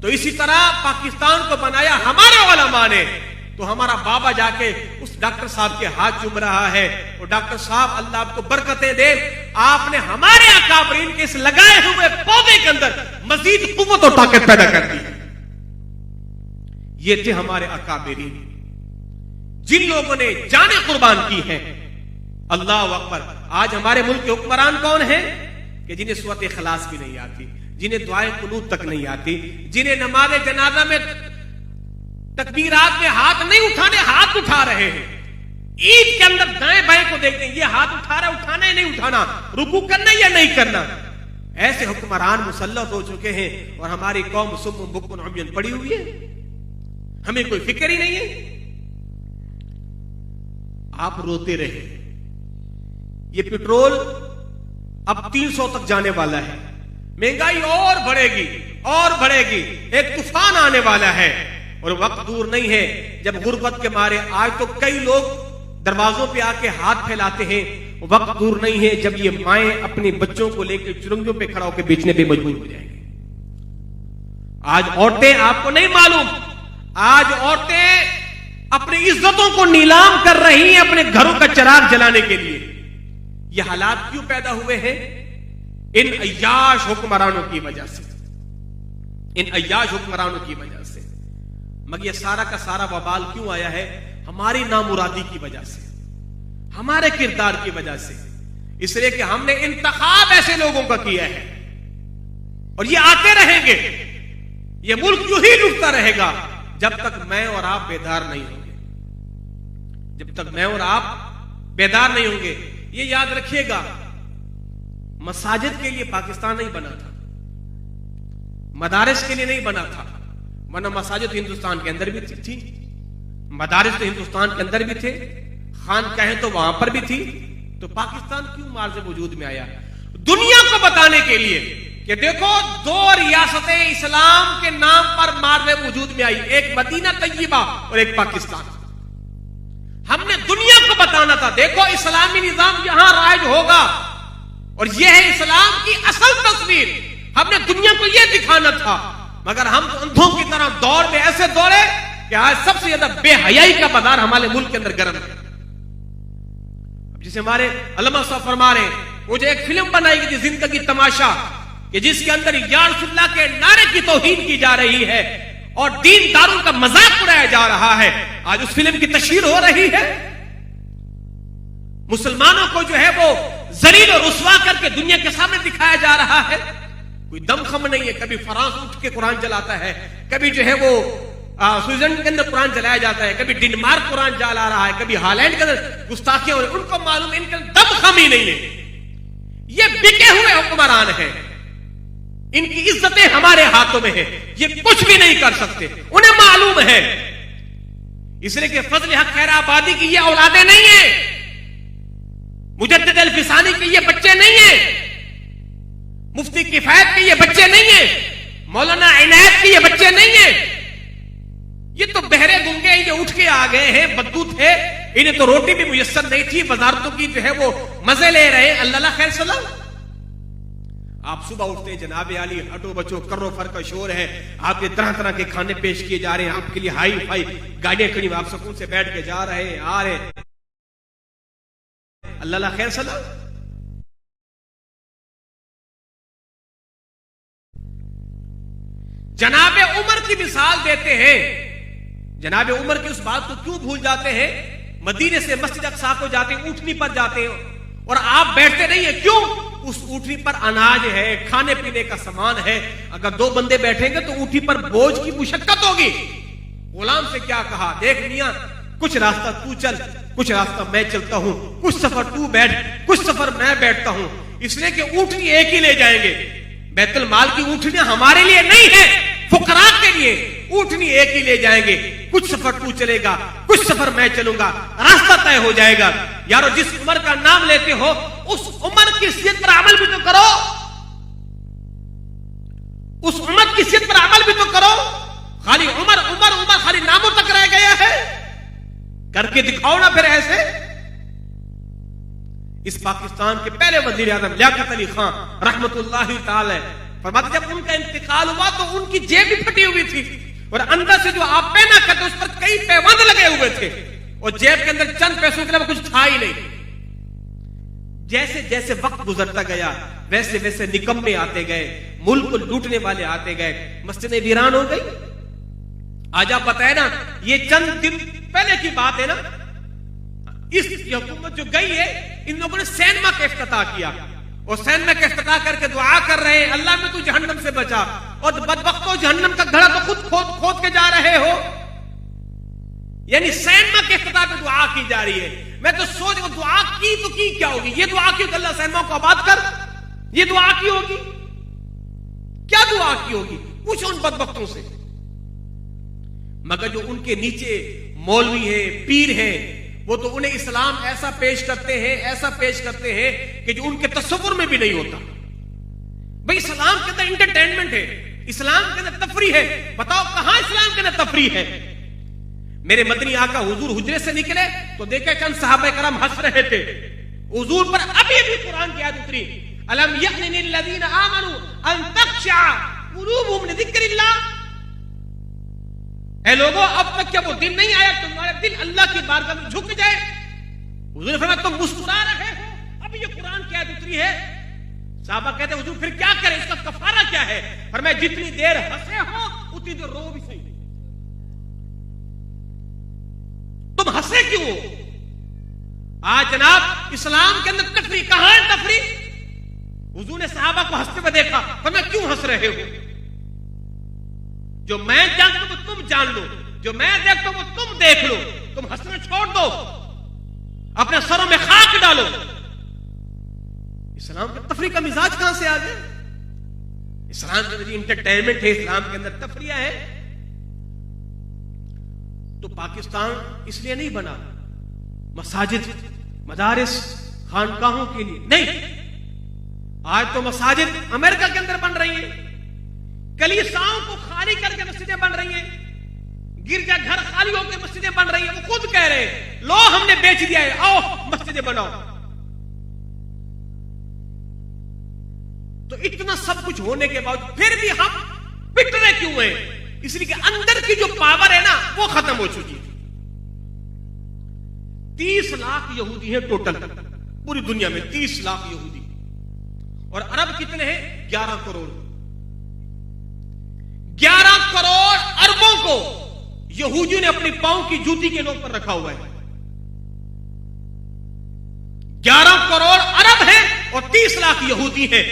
S1: तो इसी तरह पाकिस्तान को बनाया हमारे उलमा ने। तो हमारा बाबा जाके उस डॉक्टर साहब के हाथ चूम रहा है और डॉक्टर साहब अल्लाह आपको बरकतें दे, आपने हमारे अकाबरीन के इस लगाए हुए पौधे के अंदर मजीद कुव्वत और ताकत पैदा कर दी। ये थे हमारे अकाबरीन, जिन लोगों ने जाने कुर्बान की है। अल्लाह अकबर। आज हमारे मुल्क के हुक्मरान कौन है कि जिन्हें सूरत इखलास भी नहीं आती, जिन्हें दुआए कुनूत तक नहीं आती, जिन्हें नमाज जनाजा में तकबीरात में हाथ नहीं उठाने, हाथ उठा रहे हैं। ईद के अंदर दाएं बाएं को देखते हैं, ये हाथ उठा रहा, उठाना या नहीं उठाना, रुकू करना या नहीं करना। ऐसे हुक्मरान मुसल्लत हो चुके हैं और हमारी कौम सुम्म बुक्कुन उम्यन पड़ी हुई है, हमें कोई फिक्र ही नहीं है। आप रोते रहे, ये पेट्रोल अब 300 तक जाने वाला है, महंगाई और बढ़ेगी और बढ़ेगी, एक तूफान आने वाला है और वक्त दूर नहीं है जब गुर्बत के मारे आज तो कई लोग दरवाजों पे आके हाथ फैलाते हैं। वक्त दूर नहीं है जब ये माएं अपने बच्चों को लेकर चुरंगियों पे खड़ा होकर बेचने पे मजबूर हो जाएंगी। आज औरतें, आपको नहीं मालूम, आज औरतें अपनी इज्जतों को नीलाम कर रही हैं अपने घरों का चिराग जलाने के लिए। ये हालात क्यों पैदा हुए हैं? इन अय्याश हुक्मरानों की वजह से, इन अय्याश हुक्मरानों की वजह से। मगर ये सारा का सारा वबाल क्यों आया है? हमारी नामुरादी की वजह से, हमारे किरदार की वजह से। इसलिए कि हमने इंतखाब ऐसे लोगों का किया है और ये आते रहेंगे। ये मुल्क यूं ही लुटता रहेगा जब तक मैं और आप बेदार नहीं होंगे, जब तक मैं और आप बेदार नहीं होंगे। ये याद रखिएगा, मसाजिद के लिए पाकिस्तान नहीं बना था, मदारिस के लिए नहीं बना था, वरना मसाजिद हिंदुस्तान के अंदर भी थी, मदारिस तो हिंदुस्तान के अंदर भी थे, खान कहें तो वहां पर भी थी। तो पाकिस्तान क्यों मार्ज़ वजूद में आया? दुनिया को बताने के लिए कि देखो, दो रियासतें इस्लाम के नाम पर मार्ज़ वजूद में आई, एक मदीना तय्यबा और एक पाकिस्तान। हमने दुनिया को बताना था, देखो इस्लामी निजाम यहां राज होगा और यह है इस्लाम की असल तस्वीर। हमने दुनिया को यह दिखाना था, मगर हम तो अंधों की तरह दौड़ में ऐसे दौड़े कि आज सबसे ज्यादा बेहयाई का बाजार हमारे मुल्क के अंदर गर्म है। जिसे हमारे अल्लामा साहब फरमा रहे हैं, मुझे एक फिल्म बनाई गई थी जिंदगी तमाशा, कि जिसके अंदर या रसूलुल्लाह के नारे की तौहीन की जा रही है और दीनदारों का मजाक उड़ाया जा रहा है। आज उस फिल्म की तशहीर हो रही है, मुसलमानों को जो है वो जलील और रुस्वा करके दुनिया के सामने दिखाया जा रहा है। कोई दमखम नहीं है, कभी फ्रांस उठ के कुरान जलाता है, कभी जो है वो स्विट्जरलैंड के अंदर कुरान जलाया जाता है, कभी डेनमार्क कुरान जला रहा है, कभी हॉलैंड के अंदर गुस्ताखियां हो रही। उनको मालूम इनके दमखम ही नहीं है, ये बिके हुए हुक्मरान हैं, इनकी इज्जतें हमारे हाथों में है, ये कुछ भी नहीं कर सकते, उन्हें मालूम है। इसलिए कि फजल हक खैराबादी की ये औलादे नहीं है, मुजद्दिद अल-फिसानी के ये बच्चे नहीं है, मुफ्ती किफायत के ये बच्चे नहीं है, मौलाना इनायत के ये बच्चे नहीं है। ये तो बहरे गुंगे, ये उठ के आ गए हैं, बद्दू थे, इन्हें तो रोटी भी मुयस्सर नहीं थी, वजारतों की जो है वो मजे ले रहे हैं। अल्लाह खैर सलाम। आप सुबह उठते हैं, जनाब आली हटो बचो करो फर का शोर है, आपके तरह तरह के खाने पेश किए जा रहे हैं, आपके लिए हाई फाई गाड़ियां खड़ी, आप सुकून से बैठ के जा रहे हैं, आ रहे हैं। अल्लाह खैर सलाम। जनाबे उमर की मिसाल देते हैं। जनाबे उमर की उस बात को क्यों भूल जाते हैं? मदीने से मस्जिद अक्सा को जाते हैं, ऊंटनी पर जाते हैं और आप बैठते नहीं है। क्यों? उस ऊंटनी पर अनाज है, खाने पीने का सामान है। अगर दो बंदे बैठेंगे तो ऊंटनी पर बोझ की मुशक्कत होगी। गुलाम से क्या कहा, देख मियां, कुछ रास्ता तू चल, कुछ रास्ता मैं चलता हूं, कुछ सफर तू बैठ, कुछ सफर मैं बैठता हूं। इसलिए कि ऊंटनी एक ही ले जाएंगे। बैतुल माल की ऊंटनियां हमारे लिए नहीं है, फुकरा के लिए ऊंटनी एक ही ले जाएंगे। कुछ सफर तू चलेगा, कुछ सफर मैं चलूंगा, रास्ता तय हो जाएगा। यारो, जिस उम्र का नाम लेते हो उस उम्र की सीयत पर अमल भी तो करो, उस उम्र की सीयत पर अमल भी तो करो। खाली उम्र उम्र उम्र खाली नामों तक रह गया है, करके दिखाओ ना फिर ऐसे। इस पाकिस्तान के पहले वजीर आजम लियाकत अली खान रहमतुल्लाहि ताला फरमाते जब उनका इंतकाल हुआ तो उनकी जेब भी फटी हुई थी और अंदर से जो आप पहना करते उस पर कई पैबंद लगे हुए थे और जेब के अंदर चंद पैसों के अलावा कुछ था ही नहीं। जैसे जैसे वक्त गुजरता गया वैसे वैसे निकम्मे आते गए, मुल्क को लूटने वाले आते गए, मस्जिदें वीरान हो गई। आज आप बताए ना, ये चंद दिन पहले की बात है ना, इस हुकूमत जो गई है इन लोगों ने सैनमा का इफ्तिताह किया और सैनमा का इफ्तिताह करके दुआ कर रहे हैं अल्लाह में तू जहन्नम से बचा, और बदबख्तों जहन्नम का घड़ा तो खुद खोद खोद के जा रहे हो। यानी सैनमा के इफ्तिताह पे दुआ की जा रही है। मैं तो सोच रहा हूं दुआ की तो की क्या होगी, ये दुआ की अल्लाह सैनमा को आबाद कर, ये दुआ की होगी क्या? दुआ की होगी पूछो उन बदबख्तों से। मगर जो उनके नीचे मौलवी है, पीर है, वो तो उन्हें इस्लाम ऐसा पेश करते हैं, ऐसा पेश करते हैं कि जो उनके तस्वुर में भी नहीं होता। भाई इस्लाम के अंदर इंटरटेनमेंट है, इस्लाम के अंदर तफरी है। बताओ कहां इस्लाम के अंदर तफरी है? मेरे मदनी आका हुजूर हुजरे से निकले तो देखे चंद सहाबा करम हंस रहे थे। हुजूर पर अभी भी कुरान की आयत उतरी, अलम यअनिल लज़ीना आमनू अन तख्शअ कुलूबुहुम लिज़िक्रिल्लाह। ऐ लोगों, अब तक क्या वो दिन नहीं आया तुम्हारे दिल अल्लाह की बारगाह में झुक जाए? हुजूर ने फरमाया तुम मुस्कुरा रहे हो, अब ये कुरान की आयत उतरी है। साहबा कहते हुजूर फिर क्या करें, इसका कफारा क्या है? फरमाया जितनी देर हंसे हो उतनी देर रो भी सही। तुम हंसे क्यों? आज जनाब इस्लाम के अंदर तफरी कहां है? तफरी हुजूर ने सहाबा को हंसते हुए देखा, फरमाया क्यों हंस रहे हो? जो मैं जानता हूं तुम जान लो, जो मैं देखता हूं तुम देख लो। तुम हंसना छोड़ दो, अपने सरों में खाक डालो। इस्लाम के तफरी का मिजाज कहां से आ गया? इस्लाम के अंदर इंटरटेनमेंट है, इस्लाम के अंदर तफरिया है। तो पाकिस्तान इसलिए नहीं बना मसाजिद, मदारिस, खानकाहों के लिए नहीं। आज तो मसाजिद अमेरिका के अंदर बन रही है, कलीसियाओं को खाली करके मस्जिदें बन रही हैं, गिरजा घर खाली होकर मस्जिदें बन रही हैं। वो खुद कह रहे हैं लो हमने बेच दिया है, आओ मस्जिदें बनाओ। तो इतना सब कुछ होने के बाद फिर भी हम पिट रहे क्यों हैं? इसलिए कि अंदर की जो पावर है ना वो खत्म हो चुकी है। 30 लाख यहूदी हैं टोटल पूरी दुनिया में, 30 लाख यहूदी। और अरब कितने हैं? 11 करोड़। 11 करोड़ अरबों को यहूदियों ने अपनी पांव की जूती के नोक पर रखा हुआ है। 11 करोड़ अरब हैं और 30 लाख यहूदी हैं,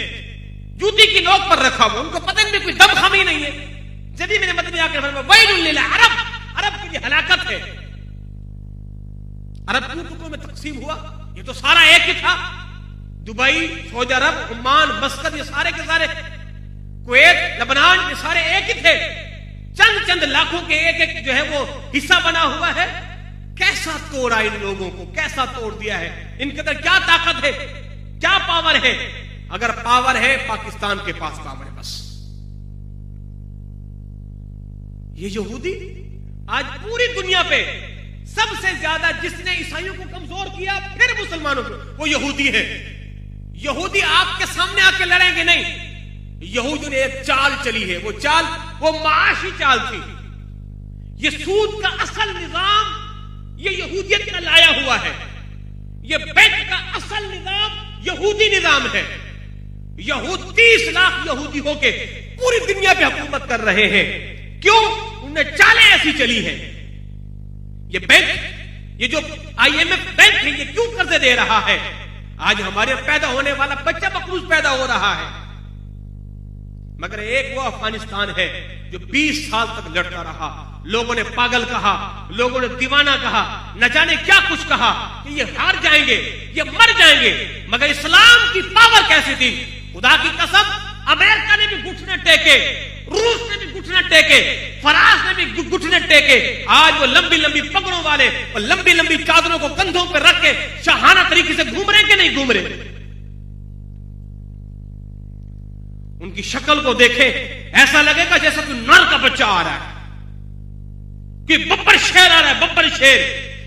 S1: जूती की नोक पर रखा हुआ। उनको पता नहीं कोई दम खामी नहीं है। जब मैंने मदनी आकर वैलुल लिल अरब, अरब के लिए हलाकत है। अरब क्यों टुकड़ों में तकसीम हुआ? ये तो सारा एक ही था। दुबई, सऊदी अरब, ओमान, मस्कत, ये सारे के सारे, कुवैत, लबनान, ये सारे एक ही थे। चंद चंद लाखों के एक एक जो है वो हिस्सा बना हुआ है। कैसा तोड़ा इन लोगों को, कैसा तोड़ दिया है। इनके अंदर क्या ताकत है, क्या पावर है? अगर पावर है पाकिस्तान के पास पावर है बस। ये यहूदी आज पूरी दुनिया पे सबसे ज्यादा जिसने ईसाइयों को कमजोर किया फिर मुसलमानों को, वो यहूदी है। यहूदी आपके सामने आके लड़ेंगे नहीं। यहूदियों ने एक चाल चली है, वो चाल वो माशी चाल थी। ये सूद का असल निजाम ये यहूदियत का लाया हुआ है। ये बैंक का असल निजाम यहूदी निजाम है। यहूद 30 लाख यहूदी होके पूरी दुनिया पे हुकूमत कर रहे हैं। क्यों? उन्हें चालें ऐसी चली है। ये बैंक, ये जो IMF बैंक है, ये क्यों कर्जे दे रहा है? आज हमारे पैदा होने वाला बच्चा मकरूज पैदा हो रहा है। मगर एक वो अफगानिस्तान है जो 20 साल तक लड़ता रहा। लोगों ने पागल कहा, लोगों ने दीवाना कहा, न जाने क्या कुछ कहा कि ये हार जाएंगे, ये मर जाएंगे। मगर इस्लाम की पावर कैसी थी? खुदा की कसम, अमेरिका ने भी घुटने टेके, रूस ने भी घुटने टेके, फ्रांस ने भी घुटने टेके। आज वो लंबी लंबी पगड़ों वाले और लंबी लंबी चादरों को कंधों पर रख के शाहाना तरीके से घूम रहे कि नहीं घूम रहे? उनकी शक्ल को देखे ऐसा लगेगा जैसा कोई नर का बच्चा आ रहा है, कि बब्बर शेर आ रहा है, बब्बर शेर।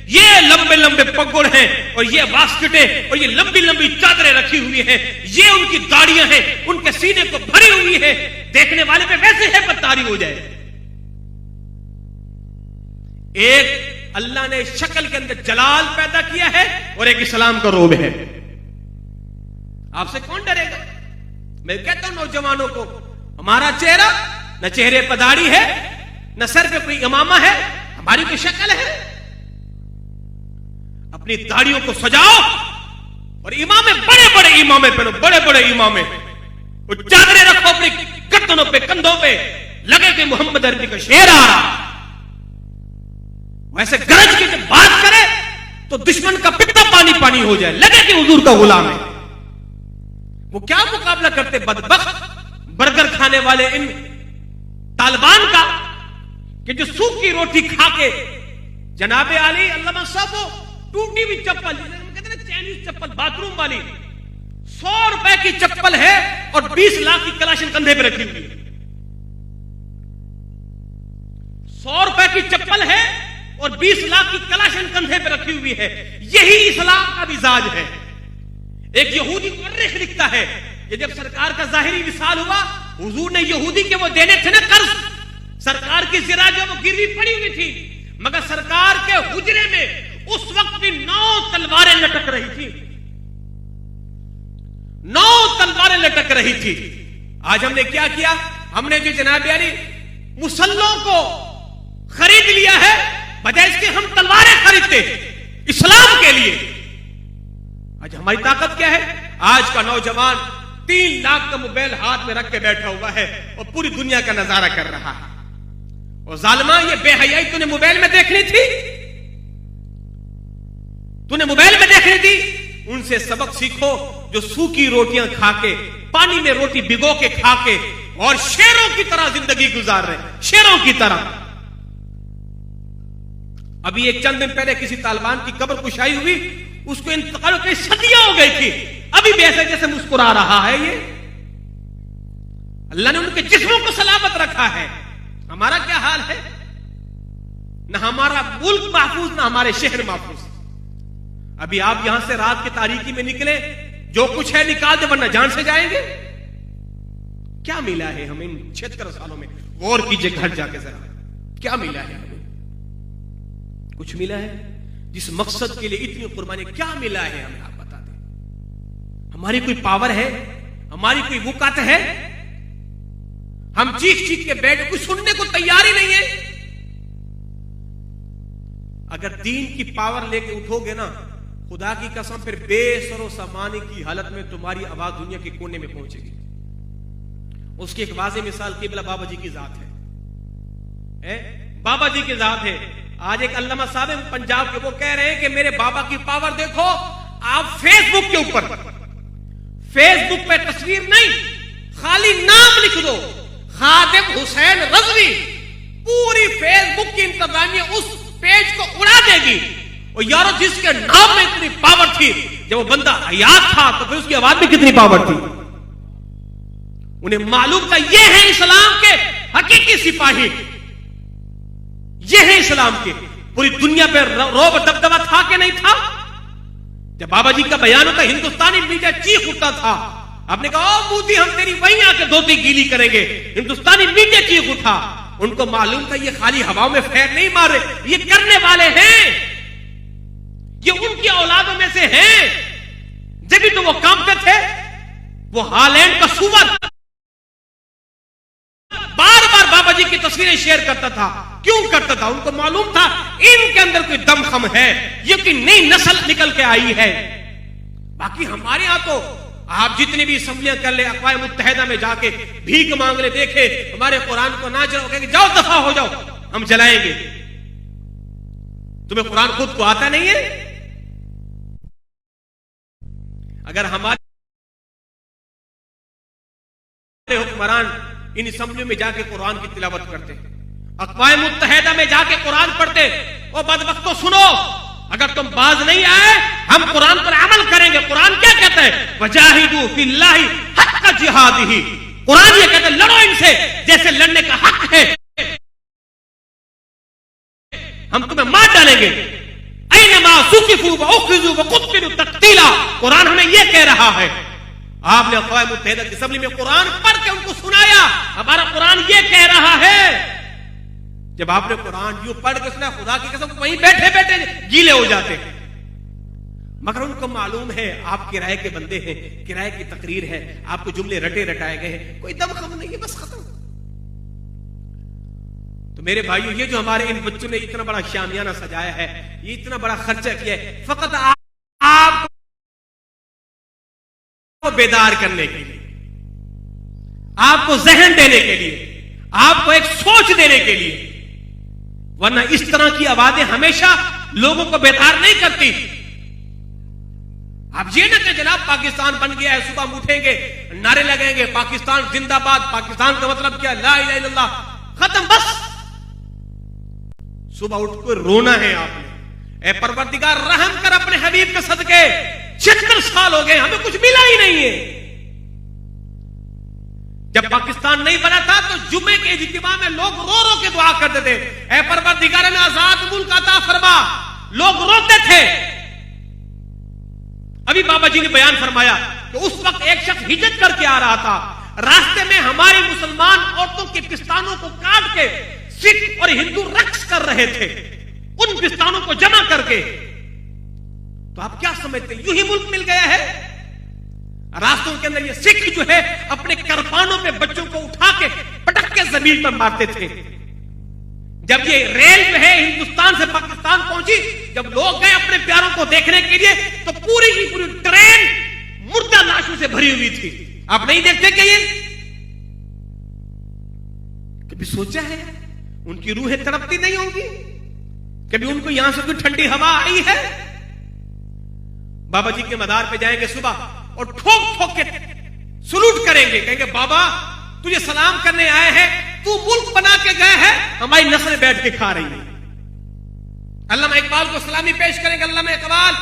S1: ये लंबे लंबे पगोड़ हैं और ये बास्केटें और ये लंबी लंबी चादरें रखी हुई हैं, ये उनकी दाढ़ियां हैं, उनके सीने को भरी हुई है, देखने वाले पे वैसे है पत्तारी हो जाए। एक अल्लाह ने शक्ल के अंदर जलाल पैदा किया है और एक इस्लाम का रोब है। आपसे कौन डरेगा? मैं कहता हूं नौजवानों को, हमारा चेहरा न चेहरे पर दाढ़ी है, न सर पे कोई इमामा है, हमारी कोई शक्ल है। अपनी दाढ़ियों को सजाओ और इमामे बड़े बड़े इमामे पहनो, बड़े बड़े इमामे, और चादरें रखो अपनी गर्दनों पे, कंधों पे, लगे कि मोहम्मद अरबी का शेर आ रहा। वैसे गरज के जब बात करे तो दुश्मन का पिता पानी पानी हो जाए, लगे कि हुजूर का गुलाम है। वो क्या मुकाबला करते बदबख्त बर्गर खाने वाले इन तालिबान का, कि जो सूखी रोटी खा के जनाबे आली अल्लामा साहब वो टूटी हुई चप्पल, कहते हैं चाइनीज चप्पल बाथरूम वाली, 100 रुपए की चप्पल है और 20 लाख की कलाशन कंधे पे रखी हुई है। 100 रुपए की चप्पल है और 20 लाख की कलाशन कंधे पे रखी हुई है। यही इस्लाम का मिजाज है। एक यहूदी मुर्रिख लिखता है कि जब सरकार का जाहिरी विसाल हुआ, हुजूर ने यहूदी के वो देने थे ना कर्ज, सरकार की जिरा जो वो गिरवी पड़ी हुई थी, मगर सरकार के हुजरे में उस वक्त भी 9 तलवारें लटक रही थी, 9 तलवारें लटक रही थी। आज हमने क्या किया? हमने जो जनाब यानी मुसल्लों को खरीद लिया है, बजाय इसके हम तलवारें खरीदते इस्लाम के लिए। आज हमारी ताकत क्या है? आज का नौजवान 3 लाख का मोबाइल हाथ में रख के बैठा हुआ है और पूरी दुनिया का नजारा कर रहा है। और जालिमा, ये बेहयाई तूने मोबाइल में देखनी थी, तूने मोबाइल में देखनी थी। उनसे सबक सीखो जो सूखी रोटियां खा के, पानी में रोटी भिगो के खा के और शेरों की तरह जिंदगी गुजार रहे, शेरों की तरह। अभी एक चंद दिन पहले किसी तालिबान की कब्र कुशाई हुई, उसको इंतकाल के सदियां हो गई थी, अभी भी ऐसे जैसे मुस्कुरा रहा है। ये अल्लाह ने उनके जिस्मों को सलामत रखा है। हमारा क्या हाल है? ना हमारा मुल्क महफूज, ना हमारे शहर महफूज। अभी आप यहां से रात की तारीकी में निकले, जो कुछ है निकाल दे, वरना जान से जाएंगे। क्या मिला है हमें इन 76 सालों में? गौर कीजिए घर जाके जरा, क्या मिला है हमें? कुछ मिला है? जिस मकसद के लिए इतनी कुर्बानी, क्या मिला है हमें? आप बता दें। हमारी कोई पावर है? हमारी कोई वकात है? हम चीख चीख के बैठ, कुछ सुनने को तैयार ही नहीं है। अगर दीन की पावर लेके उठोगे ना, खुदा की कसम, फिर बेसरो सामानी की हालत में तुम्हारी आवाज दुनिया के कोने में पहुंचेगी। उसकी एक वाज़ेह मिसाल किबला बाबा जी की जात है, बाबा जी की जात है। आज एक अल्लामा साहब है पंजाब के, वो कह रहे हैं कि मेरे बाबा की पावर देखो। आप फेसबुक के ऊपर, फेसबुक पे तस्वीर नहीं, खाली नाम लिख दो, खादिम हुसैन रज़वी, पूरी फेसबुक की इंतजामिया उस पेज को उड़ा देगी। और यारो, जिसके नाम में इतनी पावर थी, जब वो बंदा हयात था तो फिर उसकी आवाज में कितनी पावर थी। उन्हें मालूम था ये है इस्लाम के हकीकी सिपाही, ये है इस्लाम के। पूरी दुनिया पे रौब दबदबा था कि नहीं था? जब बाबा जी का बयान होता, हिंदुस्तानी मीडिया चीख उठता था। आपने कहा, ओ मोदी, हम तेरी वहीं आके धोती गीली करेंगे। हिंदुस्तानी मीडिया चीख उठा। उनको मालूम था ये खाली हवाओं में फैर नहीं मार रहे, ये करने वाले हैं, ये उनकी औलादों में से हैं। जब भी तो वो कांपते थे, वो हालैंड का सुवर बार बार बाबा जी की तस्वीरें शेयर करता था। क्यों करता था? उनको मालूम था इनके अंदर कोई दमखम है, ये कोई नई नस्ल निकल के आई है। बाकी हमारे यहां तो आप जितनी भी असम्बलियां कर ले, अक़वाम मुत्तहिदा में जाके भीख मांग ले, देखे हमारे कुरान को ना जलाओ, कहेंगे जाओ दफा हो जाओ, हम जलाएंगे। तुम्हें कुरान खुद को आता नहीं है? अगर हमारे हुक्मरान इन असम्बलियों में जाके कुरान की तिलावत करते, अक़वाम मुत्तहिदा में जाके कुरान पढ़ते, ओ बदबख्तो सुनो, अगर तुम बाज नहीं आए, हम कुरान पर अमल करेंगे। कुरान क्या कहता है? वजाहिदू फिल्लाहि हक्का जिहादिही। कुरान ये कहता है लड़ो इनसे जैसे लड़ने का हक है, हम तुम्हें मार डालेंगे। सुकिफू व उखिजू व कुत्तिलू तक्तीला। कुरान हमें यह कह रहा है। आपने अक़वाम मुत्तहिदा की असेंबली में कुरान पढ़ के उनको सुनाया, हमारा कुरान यह कह रहा है। जब आपने कुरान यूं पढ़ के सुना, खुदा की कसम वहीं बैठे बैठे गीले हो जाते। मगर उनको मालूम है आप किराए के बंदे हैं, किराए की तकरीर है, आपको जुमले रटे रटाए गए हैं, कोई दमखम नहीं है, बस खत्म। तो मेरे भाइयों, ये जो हमारे इन बच्चों ने इतना बड़ा शामियाना सजाया है, ये इतना बड़ा खर्चा किया है, फकत आपको बेदार करने के लिए, आपको जहन देने के लिए, आपको एक सोच देने के लिए। वरना इस तरह की आवाजें हमेशा लोगों को बेदार नहीं करती। आप ये ना कि जनाब पाकिस्तान बन गया है, सुबह उठेंगे नारे लगेंगे पाकिस्तान जिंदाबाद, पाकिस्तान का मतलब क्या, ला इलाहा इल्लल्लाह, खत्म बस। सुबह उठ कर रोना है आपने, ए परवरदिगार रहम कर अपने हबीब के सदके, 76 साल हो गए हमें कुछ मिला ही नहीं है। जब पाकिस्तान नहीं बना था तो जुमे के इज्तिमा में लोग रो रो के दुआ करते थे, ए परवरदिगार ने आजाद मुल्क अता फरमा, लोग रोते थे। अभी बाबा जी ने बयान फरमाया कि उस वक्त एक शख्स हिजरत करके आ रहा था, रास्ते में हमारी मुसलमान औरतों के पिस्तानों को काट के सिख और हिंदू रक्स कर रहे थे, उन पिस्तानों को जमा करके। तो आप क्या समझते, यूं ही मुल्क मिल गया है? रास्तों के अंदर ये सिख जो है अपने करपानों पे बच्चों को उठा के पटक के जमीन पर मारते थे। जब ये रेल जो है हिंदुस्तान से पाकिस्तान पहुंची, जब लोग गए अपने प्यारों को देखने के लिए, तो पूरी की पूरी ट्रेन मुर्दा लाशों से भरी हुई थी। आप नहीं देखते क्या ये? कभी सोचा है उनकी रूहें तड़पती नहीं होंगी? कभी उनको यहां से कोई ठंडी हवा आई है? बाबा जी के मदार पे जाएंगे सुबह और ठोक ठोक के सलूट करेंगे, कहेंगे बाबा तुझे सलाम करने आए हैं, तू मुल्क बना के गए हैं, हमारी नस्लें बैठ के खा रही है। अल्लामा इकबाल को सलामी पेश करेंगे, अल्लामा इकबाल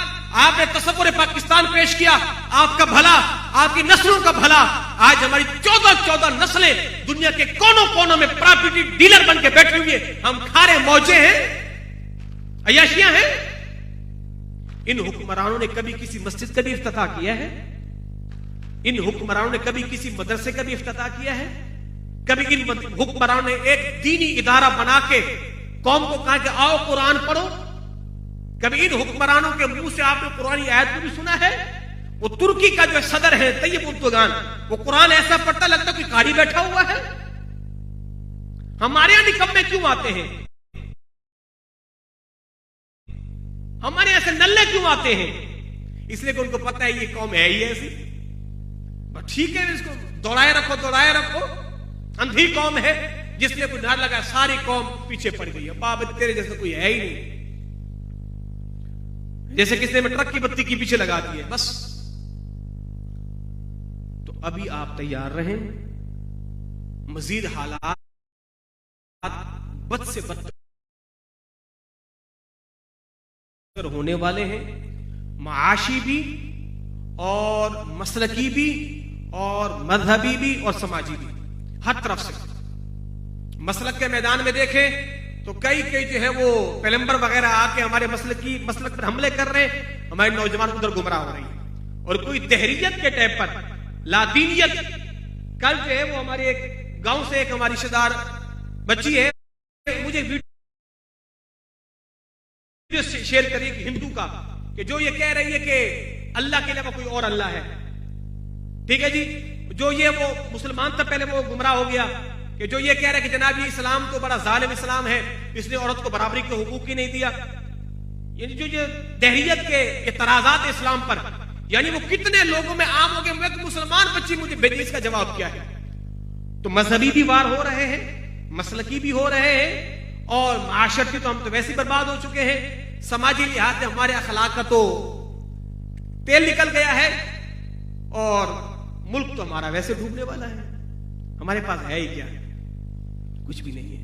S1: आपने तसव्वुर पाकिस्तान पेश किया, आपका भला, आपकी नस्लों का भला। आज हमारी 14 नस्लें दुनिया के कोनों कोनों में प्रॉपर्टी डीलर बन के बैठे हुए, हम खा रहे मौजे हैं, अय्याशियां हैं। इन हुक्मरानों ने कभी किसी मस्जिद का भी इफ्तिताह किया है? इन हुक्मरानों ने कभी किसी मदरसे का भी इफ्तिताह किया है? कभी इन हुक्मरानों ने एक दीनी इदारा बना के कौम को कहा कि आओ कुरान पढ़ो? कभी इन हुक्मरानों के मुंह से आपने कुरानी आयत को भी सुना है? वो तुर्की का जो सदर है तैयब उर्दुगान, वो कुरान ऐसा पढ़ता लगता कोई कारी बैठा हुआ है। हमारे यहां निकम्मे क्यों आते हैं? हमारे यहां से नल्ले क्यों आते हैं? इसलिए कि उनको पता है ये कौम है ही ऐसी, ठीक है इसको दौड़ाए रखो, अंधी कौम है, जिसने कोई नार लगा सारी कौम पीछे पड़ गई है। बाबा तेरे जैसे कोई है ही नहीं, जैसे किसी ने ट्रक की बत्ती की पीछे लगा दी है बस। तो अभी आप तैयार रहें, मजीद हालात बद से बदतर होने वाले हैं, माशी भी और मसलकी भी और मजहबी भी और समाजी भी, हर तरफ से। मसलक के मैदान में देखें तो कई जो है वो पैगंबर वगैरह आके हमारे मसलक पर हमले कर रहे हैं, हमारे नौजवान उधर गुमराह हो रही है। और कोई तहरीयत के टाइप पर लादीनियत, कल जो है वो हमारे एक गांव से एक हमारी रिश्तेदार बच्ची है, मुझे वीडियो शेयर करी हिंदू का, कि जो ये कह रही है कि अल्लाह के अलावा कोई और अल्लाह है। ठीक है जी, जो ये वो मुसलमान था पहले वो गुमराह हो गया कि जो ये कह रहा है कि जनाब ये इस्लाम तो बड़ा जालिम इस्लाम है, इसने औरत को बराबरी के हुकूक ही नहीं दिया। यानी जो ये दहरियत के एतराजात इस्लाम पर, यानी वो कितने लोगों में आम हो गए। मैं मुसलमान बच्ची मुझे भेजी, इसका जवाब क्या है? तो मजहबी भी वार हो रहे हैं, मसलकी भी हो रहे हैं, और माशरती तो हम तो वैसे बर्बाद हो चुके हैं। समाजी लिहाज से हमारे अखलाक का तो तेल निकल गया है, और मुल्क तो हमारा वैसे डूबने वाला है। हमारे पास है ही क्या? कुछ भी नहीं है।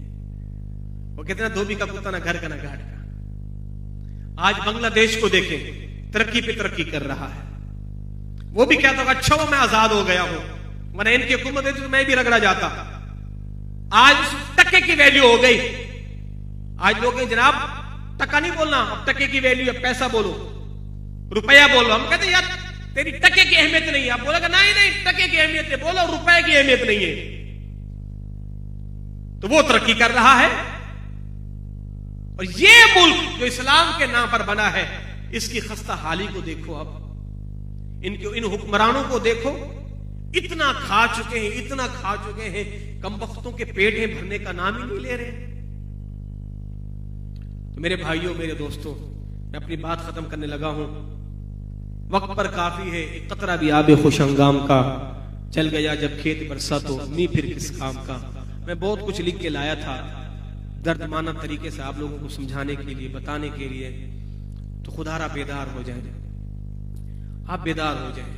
S1: वो कितना धोबी का कुत्ता, ना घर का ना घाट का। आज बांग्लादेश को देखें, तरक्की पे तरक्की कर रहा है। वो भी कहता होगा अच्छा वो मैं आजाद हो गया हूं, वरना इनकी हुकूमत देती तो मैं भी रगड़ा जाता। आज टक्के की वैल्यू हो गई। आज लोग जनाब टका नहीं बोलना, अब टके की वैल्यू है, पैसा बोलो, रुपया बोलो। हम कहते यार तेरी टके की अहमियत नहीं है, आप बोलेगा नहीं नहीं टके की अहमियत है, बोलो रुपए की अहमियत नहीं है, तो वो तरक्की कर रहा है। और ये मुल्क जो इस्लाम के नाम पर बना है, इसकी खस्ता हाली को देखो, अब इन हुक्मरानों को देखो, इतना खा चुके हैं, इतना खा चुके हैं, कमबख्तों के पेट हैं, भरने का नाम ही नहीं ले रहे। तो मेरे भाइयों, मेरे दोस्तों, मैं अपनी बात खत्म करने लगा हूं, वक्त पर काफी है। एक कतरा भी आबे खुश हंगाम का, चल गया जब खेत बरसा तो मी फिर किस काम का। मैं बहुत कुछ लिख के लाया था दर्दमाना तरीके से आप लोगों को समझाने के लिए, बताने के लिए, तो खुदारा बेदार हो जाए, आप बेदार हो जाए।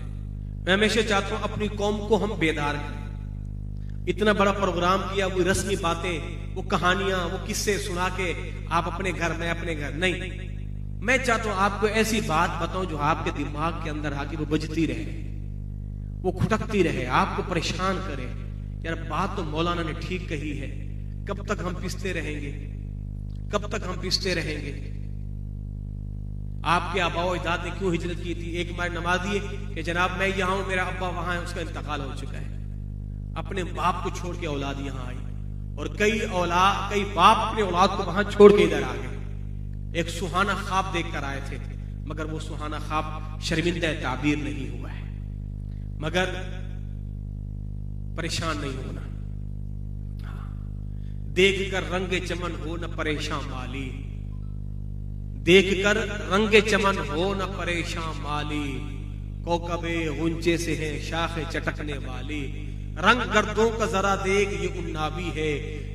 S1: मैं हमेशा चाहता हूं अपनी कौम को हम बेदार करें। इतना बड़ा प्रोग्राम किया, वो रस्मी बातें, वो कहानियां, वो किस्से सुना के आप अपने घर, मैं अपने घर, नहीं। मैं चाहता हूं आपको ऐसी बात बताऊं जो आपके दिमाग के अंदर आके वो बजती रहे, वो खुटकती रहे, आपको परेशान करे। यार बात तो मौलाना ने ठीक कही है, कब तक हम पिसते रहेंगे, कब तक हम पिसते रहेंगे। आपके आबाओ अजदाद ने क्यों हिजरत की थी? एक हमारे नमाजी है कि जनाब मैं यहां हूं, मेरा अब्बा वहां है, उसका इंतकाल हो चुका है, अपने बाप को छोड़ के औलाद यहां आई, और कई बाप अपने औलाद को वहां छोड़ के इधर आ गए। एक सुहाना ख्वाब देखकर आए थे, मगर वो सुहाना ख्वाब शर्मिंदा ताबीर नहीं हुआ है। मगर परेशान नहीं होना, देखकर रंगे चमन हो न परेशान माली, देखकर रंगे चमन हो न परेशान माली, कौकबे गुंचे से है शाखे चटकने वाली, रंग गर्दों का जरा देख ये उन्नाबी है,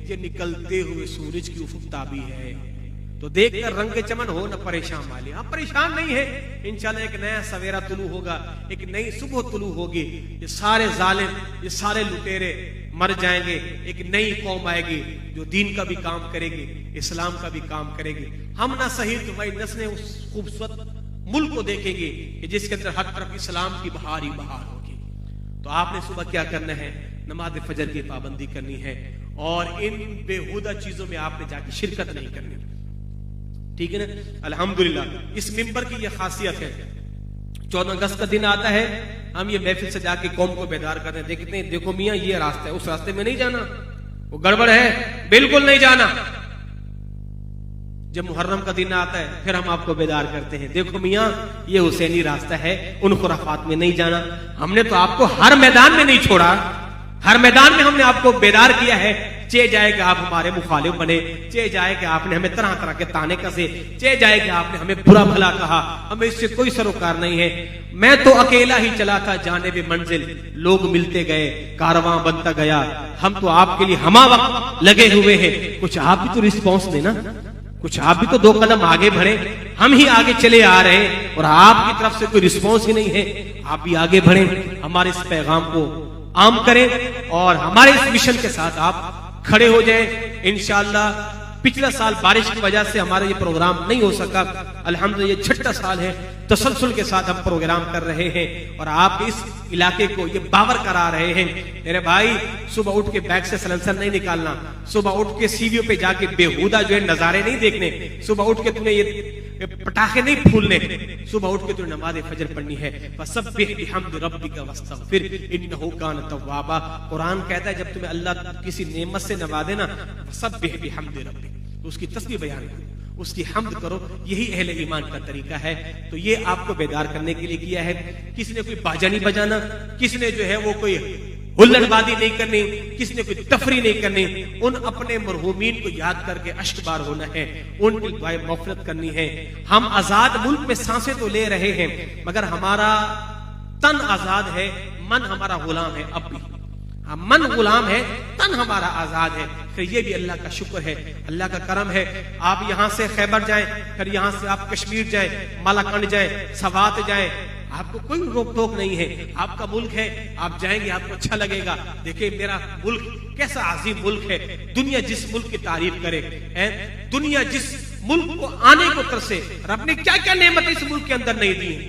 S1: ये निकलते हुए सूरज की उफुकताबी है। तो देखकर रंगे चमन हो न परेशान वाली, आप परेशान नहीं है, इंशाल्लाह एक नया सवेरा तुलू होगा, एक नई सुबह तुलू होगी, ये सारे जालिम, ये सारे लुटेरे मर जाएंगे, एक नई कौम आएगी जो दीन का भी काम करेगी, इस्लाम का भी काम करेगी। हम ना सही तो भाई नस्लें उस खूबसूरत मुल्क को देखेंगे कि जिसके अंदर हर तरफ इस्लाम की बहार ही बहार होगी। तो आपने सुबह क्या करना है? नमाज फजर की पाबंदी करनी है, और इन बेहुदा चीजों में आपने जाके शिरकत नहीं करनी, ठीक है ना? अल्हम्दुलिल्लाह इस मिंबर की यह खासियत है। 14 अगस्त का दिन आता है, हम ये महफिल से जाके कौम को बेदार करते हैं, देखते हैं देखो मियां ये रास्ता है, उस रास्ते में नहीं जाना, वो गड़बड़ है, बिल्कुल नहीं जाना। जब मुहर्रम का दिन आता है फिर हम आपको बेदार करते हैं, देखो मियां ये हुसैनी रास्ता है, उन खुराफात में नहीं जाना। हमने तो आपको हर मैदान में नहीं छोड़ा, हर मैदान में हमने आपको बेदार किया है। चे जाए कि आप हमारे मुखालिफ बने, चे जाए कि आपने हमें तरह तरह के ताने कसे, चे जाए कि आपने हमें बुरा भला कहा, हमें इससे कोई सरोकार नहीं है। मैं तो अकेला ही चला था जाने भी मंजिल, लोग मिलते गए, कारवां बनता गया, हम तो आपके लिए हमा वक्त लगे हुए हैं। कुछ आप भी तो रिस्पॉन्स देना, कुछ आप भी तो 2 कदम आगे बढ़े, हम ही आगे चले आ रहे हैं और आपकी तरफ से कोई रिस्पॉन्स ही नहीं है। आप भी आगे बढ़े, हमारे इस पैगाम को आम करें और हमारे इस मिशन के साथ आप खड़े हो जाए। इंशाअल्लाह पिछला साल बारिश की वजह से हमारा ये प्रोग्राम नहीं हो सका, अल्हम्दुलिल्लाह ये 6ठा साल है तसलसल के साथ हम प्रोग्राम कर रहे हैं और आप इस इलाके को ये बावर करा रहे हैं। मेरे भाई सुबह उठ के बैग से सलेंसर नहीं निकालना, सुबह उठ के सीढ़ियों पे जाके बेहुदा जो है नजारे नहीं देखने, सुबह उठ के तूने ये पटाखे नहीं फूलने, सुबह उठ के तूने नमाज फजर पढ़नी है। फसब्बिह बिहम्दि रब्बिका वस्तगफिर इन्नहु कान तव्वाबा। कुरान कहता है जब तुम्हें अल्लाह किसी नेमत से नवाजे ना, फसब्बिह बिहम्दि रब्बिक, तो उसकी तस्बीह बयान करो, उसकी हम्द करो, यही अहले ईमान का तरीका है। तो ये आपको बेदार करने के लिए किया है। किसी ने कोई बाजा नहीं बजाना, किसी ने जो है वो कोई हुल्लड़बाजी नहीं करनी, किसी ने कोई तफरी नहीं करनी, उन अपने मरहूमीन को याद करके अश्कबार होना है, उनकी दुआए मग़फ़िरत करनी है। हम आजाद मुल्क में सांसें तो ले रहे हैं मगर हमारा तन आजाद है, मन हमारा गुलाम है। अब भी हम मन गुलाम है, तन हमारा आजाद है। फिर ये भी अल्लाह का शुक्र है, अल्लाह का करम है। आप यहां से खैबर जाएं, फिर यहां से आप कश्मीर जाएं, मालाकंड जाएं, सवात जाएं, आपको कोई रोक टोक नहीं है। आपका मुल्क है, आप जाएंगे आपको अच्छा लगेगा। देखिए मेरा मुल्क कैसा अजीम मुल्क है। दुनिया जिस मुल्क की तारीफ करे, दुनिया जिस मुल्क को आने को तरसे, रब ने क्या क्या नेमत इस मुल्क के अंदर नहीं दी है,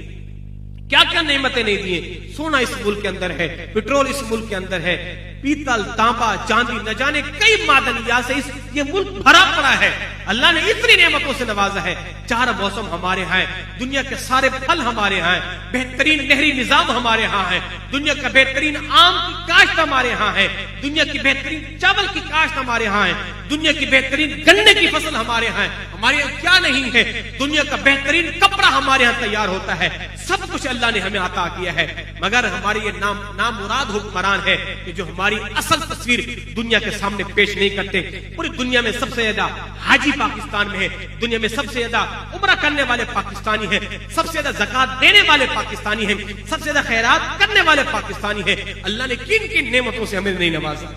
S1: क्या क्या नेमतें नहीं दी हैं। सोना इस मुल्क के अंदर है, पेट्रोल इस मुल्क के अंदर है, पीतल, तांबा, चांदी, न जाने कई मादनियात से ये मुल्क भरा पड़ा है। अल्लाह ने इतनी नेमतों से नवाजा है। 4 मौसम हमारे यहाँ है, दुनिया के सारे फल हमारे यहाँ है, बेहतरीन नहरी निजाम हमारे यहाँ है, दुनिया का बेहतरीन आम की काश्त हमारे यहाँ है, दुनिया की बेहतरीन चावल की काश्त हमारे यहाँ है, दुनिया की बेहतरीन गन्ने की फसल हमारे यहाँ है। हमारे यहाँ क्या नहीं है? दुनिया का बेहतरीन कपड़ा हमारे यहाँ तैयार होता है। सब कुछ अल्लाह ने हमें अता किया है, मगर हमारी ये नामुराद हुक्मरान है कि जो हमारी असल तस्वीर दुनिया के सामने पेश नहीं करते। पूरी दुनिया में सबसे ज्यादा हाजी पाकिस्तान में है, दुनिया में सबसे ज्यादा उम्रा करने वाले पाकिस्तानी हैं, सबसे ज्यादा ज़कात देने वाले पाकिस्तानी हैं, सबसे ज्यादा खैरात करने वाले पाकिस्तानी हैं। अल्लाह ने किन किन नेमतों से हमें नहीं नवाजा,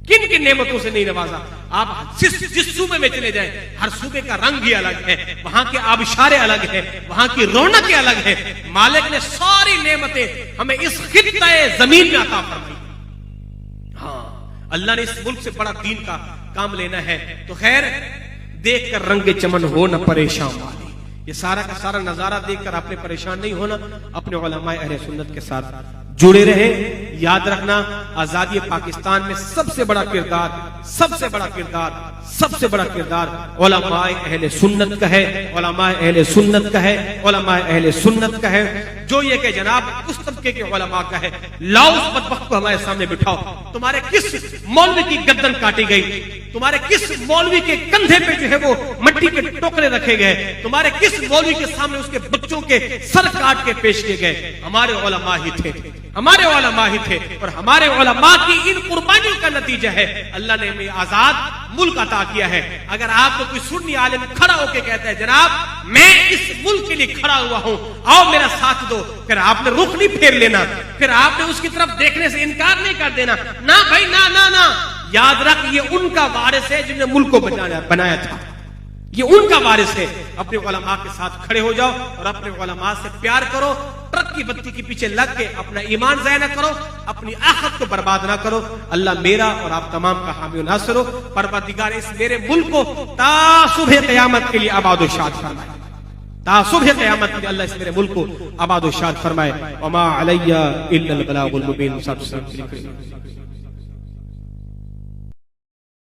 S1: किन किन नेमतों से नहीं नवाजा। आप जिस सूबे में चले जाएं, हर सूबे का रंग ही अलग है, वहां के आबिशारे अलग है, वहां की रौनकें अलग है। मालिक ने सारी नेमतें हमें इस खित्ते जमीन में अता फरमाई। हाँ, अल्लाह ने इस मुल्क से बड़ा दीन का काम लेना है तो खैर देखकर रंगे चमन हो न परेशान वाली। ये सारा का सारा नजारा देखकर आपने परेशान नहीं होना, अपने उलमाए अहले सुन्नत के साथ जुड़े रहे। याद रखना, आजादी पाकिस्तान में सबसे बड़ा किरदार उलमाए अहले सुन्नत का है, उलमाए अहले सुन्नत का है, उलमाए अहले सुन्नत का है। जो ये कि जनाब उस तबके के उलमा का है, लाओ उस बदबख्त को हमारे सामने बिठाओ। तुम्हारे किस मौलवी की गर्दन काटी गई, तुम्हारे किस मौलवी के कंधे पे जो है वो मट्टी के टोकरे रखे गए, तुम्हारे किस मौलवी के सामने उसके बच्चों के सर काट के पेश किए गए। हमारे उलमा ही थे, हमारे उलमा ही थे, और हमारे उलमा की इन कुर्बानियों का नतीजा है अल्लाह ने हमें आजाद मुल्क अता किया है। अगर आपको कोई सुन्नी आलिम खड़ा होकर कहता है जनाब मैं इस मुल्क के लिए खड़ा हुआ हूं, आओ मेरा साथ दो, फिर आपने रुख नहीं फेर लेना, फिर आपने उसकी तरफ देखने से इनकार नहीं कर देना। ना भाई ना ना ना, याद रख ये उनका वारिस है जिन्हें मुल्क को बनाया था, ये उनका वारिस है। अपने उलमा के साथ खड़े हो जाओ और अपने उलमा से प्यार करो। ट्रक की बत्ती के पीछे लग के अपना ईमान ज़ाया न करो, अपनी आखिरत को बर्बाद ना करो। अल्लाह मेरा और आप तमाम का हामी नासिर हो। परवरदिगार इस मेरे मुल्क को ता सुबह क़यामत के लिए आबाद व शाद फरमाए, ता सुबह क़यामत के लिए अल्लाह इस मेरे मुल्क को आबाद व शाद फरमाए। वमा अलैया इल्लल बलागुल मुबीन।